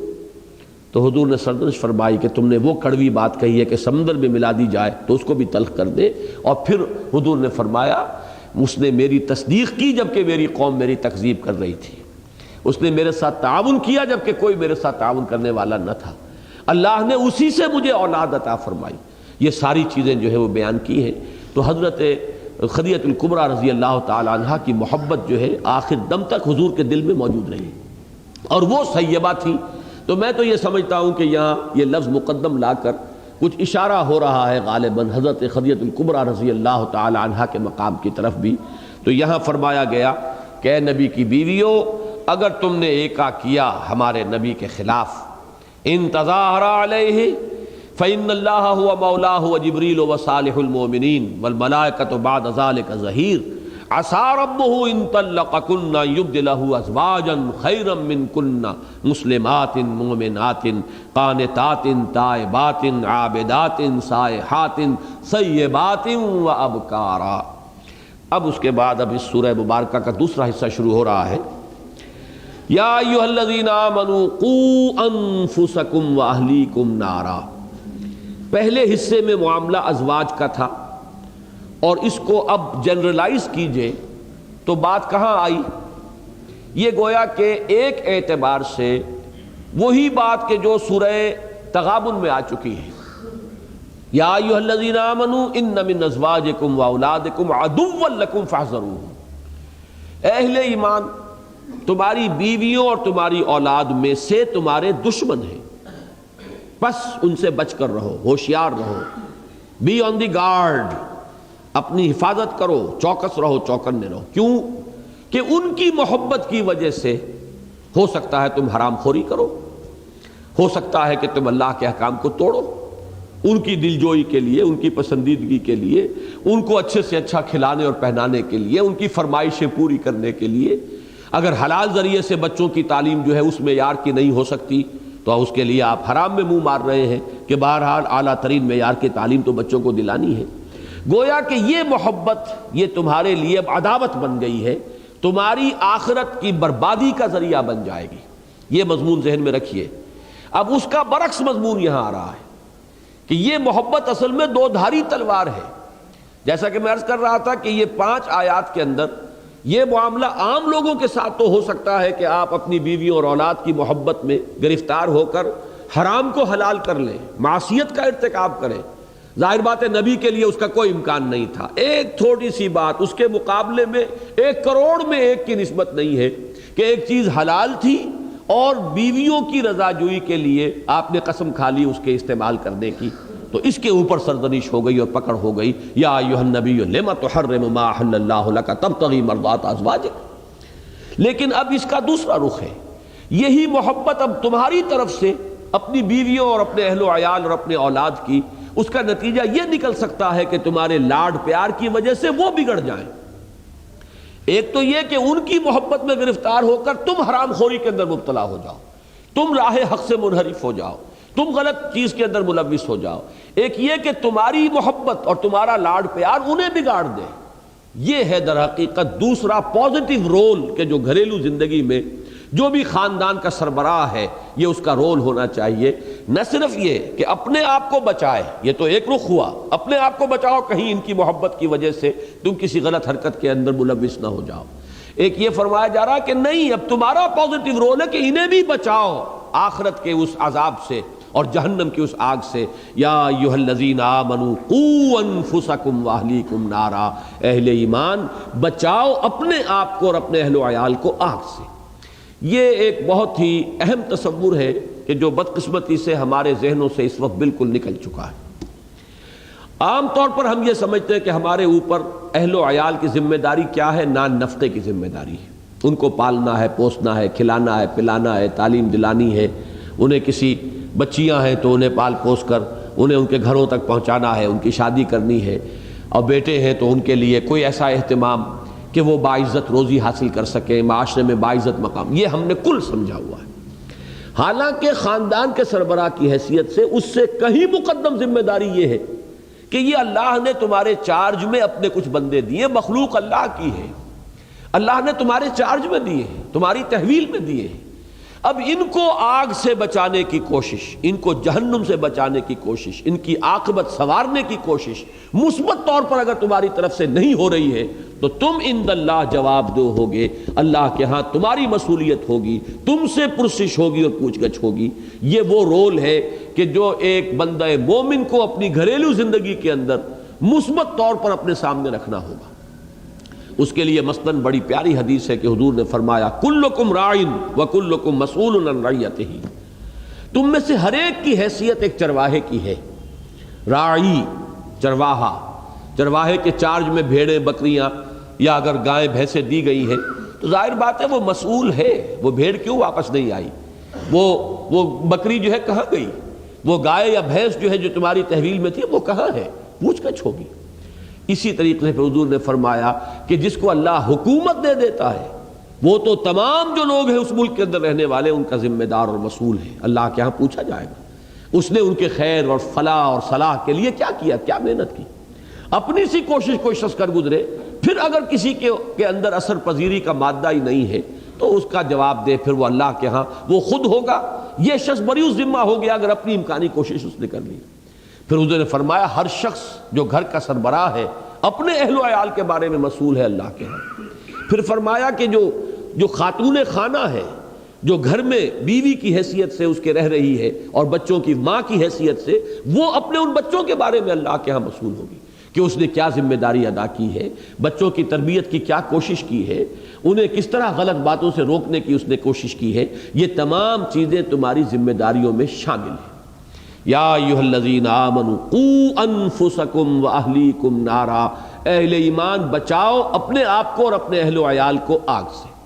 تو حضور نے سرزنش فرمائی کہ تم نے وہ کڑوی بات کہی ہے کہ سمندر میں ملا دی جائے تو اس کو بھی تلخ کر دے، اور پھر حضور نے فرمایا اس نے میری تصدیق کی جبکہ میری قوم میری تکذیب کر رہی تھی، اس نے میرے ساتھ تعاون کیا جبکہ کوئی میرے ساتھ تعاون کرنے والا نہ تھا، اللہ نے اسی سے مجھے اولاد عطا فرمائی۔ یہ ساری چیزیں جو ہے وہ بیان کی ہیں۔ تو حضرت خدیجہ الکبریٰ رضی اللہ تعالی عنہ کی محبت جو ہے آخر دم تک حضور کے دل میں موجود رہی، اور وہ سیبہ تھی۔ تو میں تو یہ سمجھتا ہوں کہ یہاں یہ لفظ مقدم لا کر کچھ اشارہ ہو رہا ہے غالباً حضرت خدیجہ الکبریٰ رضی اللہ تعالی عنہ کے مقام کی طرف بھی۔ تو یہاں فرمایا گیا کہ اے نبی کی بیویوں، اگر تم نے ایکا کیا ہمارے نبی کے خلاف، ان تظاہر علیہ فإن اللہ هو مولاہ وجبریل وصالح المؤمنین والملائکۃ بعد ذلک ظہیر، عسى ربه ان طلقكن يبدله ازواجا خيرا منكن مسلمات مؤمنات قانتات تائبات عابدات سائحات ثیبات وابکارا۔ اب اس کے بعد اب اس سورہ مبارکہ کا دوسرا حصہ شروع ہو رہا ہے۔ یا ایھا الذین آمنوا قوا انفسکم واہلیکم نارا۔ پہلے حصے میں معاملہ ازواج کا تھا، اور اس کو اب جنرلائز کیجئے تو بات کہاں آئی؟ یہ گویا کہ ایک اعتبار سے وہی بات کہ جو سورہ تغابن میں آ چکی ہے، یا ایھا الذین آمنوا ان من ازواجکم واولادکم عدوا لکم فاحذروہم۔ اے اہل ایمان، تمہاری بیویوں اور تمہاری اولاد میں سے تمہارے دشمن ہیں، بس ان سے بچ کر رہو، ہوشیار رہو، بی آن دی گارڈ، اپنی حفاظت کرو، چوکس رہو، چوکنے رہو۔ کیوں کہ ان کی محبت کی وجہ سے ہو سکتا ہے تم حرام خوری کرو، ہو سکتا ہے کہ تم اللہ کے احکام کو توڑو، ان کی دلجوئی کے لیے، ان کی پسندیدگی کے لیے، ان کو اچھے سے اچھا کھلانے اور پہنانے کے لیے، ان کی فرمائشیں پوری کرنے کے لیے اگر حلال ذریعے سے بچوں کی تعلیم جو ہے اس معیار کی نہیں ہو سکتی تو اس کے لیے آپ حرام میں منہ مار رہے ہیں کہ بہرحال اعلیٰ ترین معیار کی تعلیم تو بچوں کو دلانی ہے۔ گویا کہ یہ محبت یہ تمہارے لیے اب عداوت بن گئی ہے، تمہاری آخرت کی بربادی کا ذریعہ بن جائے گی۔ یہ مضمون ذہن میں رکھیے۔ اب اس کا برعکس مضمون یہاں آ رہا ہے کہ یہ محبت اصل میں دو دھاری تلوار ہے۔ جیسا کہ میں عرض کر رہا تھا کہ یہ 5 آیات کے اندر یہ معاملہ عام لوگوں کے ساتھ تو ہو سکتا ہے کہ آپ اپنی بیوی اور اولاد کی محبت میں گرفتار ہو کر حرام کو حلال کر لیں، معصیت کا ارتکاب کریں۔ ظاہر بات ہے نبی کے لیے اس کا کوئی امکان نہیں تھا۔ ایک تھوڑی سی بات اس کے مقابلے میں 1 کروڑ میں 1 کی نسبت نہیں ہے کہ ایک چیز حلال تھی اور بیویوں کی رضا جوئی کے لیے آپ نے قسم کھا لی اس کے استعمال کرنے کی، تو اس کے اوپر سرزنش ہو گئی اور پکڑ ہو گئی، یا ایھا النبی لم تحرم ما احل اللہ لک تبتغی مرضات ازواجک۔ لیکن اب اس کا دوسرا رخ ہے، یہی محبت اب تمہاری طرف سے اپنی بیویوں اور اپنے اہل و عیال اور اپنے اولاد کی، اس کا نتیجہ یہ نکل سکتا ہے کہ تمہارے لاڈ پیار کی وجہ سے وہ بگڑ جائیں۔ ایک تو یہ کہ ان کی محبت میں گرفتار ہو کر تم حرام خوری کے اندر مبتلا ہو جاؤ، تم راہ حق سے منحرف ہو جاؤ، تم غلط چیز کے اندر ملوث ہو جاؤ۔ ایک یہ کہ تمہاری محبت اور تمہارا لاڈ پیار انہیں بگاڑ دے۔ یہ ہے در حقیقت دوسرا پازیٹیو رول کہ جو گھریلو زندگی میں جو بھی خاندان کا سربراہ ہے یہ اس کا رول ہونا چاہیے۔ نہ صرف یہ کہ اپنے آپ کو بچائے، یہ تو ایک رخ ہوا، اپنے آپ کو بچاؤ کہیں ان کی محبت کی وجہ سے تم کسی غلط حرکت کے اندر ملوث نہ ہو جاؤ۔ ایک یہ فرمایا جا رہا کہ نہیں، اب تمہارا پازیٹیو رول ہے کہ انہیں بھی بچاؤ آخرت کے اس عذاب سے اور جہنم کی اس آگ سے۔ یا ایھا الذین آمنوا قوا انفسکم واہلیکم نارا، اہل ایمان بچاؤ اپنے آپ کو اور اپنے اہل و عیال کو آگ سے۔ یہ ایک بہت ہی اہم تصور ہے کہ جو بدقسمتی سے ہمارے ذہنوں سے اس وقت بالکل نکل چکا ہے۔ عام طور پر ہم یہ سمجھتے ہیں کہ ہمارے اوپر اہل و عیال کی ذمہ داری کیا ہے؟ نان نفقے کی ذمہ داری ہے، ان کو پالنا ہے، پوسنا ہے، کھلانا ہے، پلانا ہے، تعلیم دلانی ہے، انہیں کسی بچیاں ہیں تو انہیں پال پوس کر انہیں ان کے گھروں تک پہنچانا ہے، ان کی شادی کرنی ہے، اور بیٹے ہیں تو ان کے لیے کوئی ایسا اہتمام کہ وہ باعزت روزی حاصل کر سکیں، معاشرے میں باعزت مقام، یہ ہم نے کل سمجھا ہوا ہے۔ حالانکہ خاندان کے سربراہ کی حیثیت سے اس سے کہیں مقدم ذمہ داری یہ ہے کہ یہ اللہ نے تمہارے چارج میں اپنے کچھ بندے دیے، مخلوق اللہ کی ہے، اللہ نے تمہارے چارج میں دیے ہیں، تمہاری تحویل میں دیے ہیں۔ اب ان کو آگ سے بچانے کی کوشش، ان کو جہنم سے بچانے کی کوشش، ان کی عاقبت سنوارنے کی کوشش مثبت طور پر اگر تمہاری طرف سے نہیں ہو رہی ہے تو تم عند اللہ جواب دو ہوگے، اللہ کے ہاں تمہاری مصولیت ہوگی، تم سے پرسش ہوگی اور پوچھ گچھ ہوگی۔ یہ وہ رول ہے کہ جو ایک بندہ مومن کو اپنی گھریلو زندگی کے اندر مثبت طور پر اپنے سامنے رکھنا ہوگا۔ اس کے لیے مثلاً بڑی پیاری حدیث ہے کہ حضور نے فرمایا کلکم راعٍ وکلکم مسئول عن رعیتہ، تم میں سے ہر ایک کی حیثیت ایک چرواہے کی ہے۔ راعی چرواہا، چرواہے کے چارج میں بھیڑیں بکریاں یا اگر گائیں بھینسیں دی گئی ہیں تو ظاہر بات ہے وہ مسئول ہے، وہ بھیڑ کیوں واپس نہیں آئی، وہ بکری جو ہے کہاں گئی، وہ گائے یا بھینس جو ہے جو تمہاری تحویل میں تھی وہ کہاں ہے، پوچھ گچھ ہوگی۔ اسی طریقے سے حضور نے فرمایا کہ جس کو اللہ حکومت دے دیتا ہے وہ تو تمام جو لوگ ہیں اس ملک کے اندر رہنے والے ان کا ذمہ دار اور مسئول ہے، اللہ کے ہاں پوچھا جائے گا اس نے ان کے خیر اور فلاح اور صلاح کے لیے کیا کیا، کیا محنت کی۔ اپنی سی کوشش کوئی شخص کر گزرے، پھر اگر کسی کے اندر اثر پذیری کا مادہ ہی نہیں ہے تو اس کا جواب دے پھر وہ اللہ کے ہاں وہ خود ہوگا، یہ شخص بری ذمہ ہو گیا اگر اپنی امکانی کوشش اس نے کر لی۔ پھر حضور نے فرمایا ہر شخص جو گھر کا سربراہ ہے اپنے اہل و عیال کے بارے میں مسئول ہے اللہ کے ہاں۔ پھر فرمایا کہ جو خاتون خانہ ہے، جو گھر میں بیوی کی حیثیت سے اس کے رہ رہی ہے اور بچوں کی ماں کی حیثیت سے، وہ اپنے ان بچوں کے بارے میں اللہ کے ہاں مسئول ہوگی کہ اس نے کیا ذمہ داری ادا کی ہے، بچوں کی تربیت کی کیا کوشش کی ہے، انہیں کس طرح غلط باتوں سے روکنے کی اس نے کوشش کی ہے، یہ تمام چیزیں تمہاری ذمہ داریوں میں شامل ہیں۔ یا ایھا الذین آمنوا قوا انفسکم واہلیکم نارا، اہل ایمان بچاؤ اپنے آپ کو اور اپنے اہل و عیال کو آگ سے۔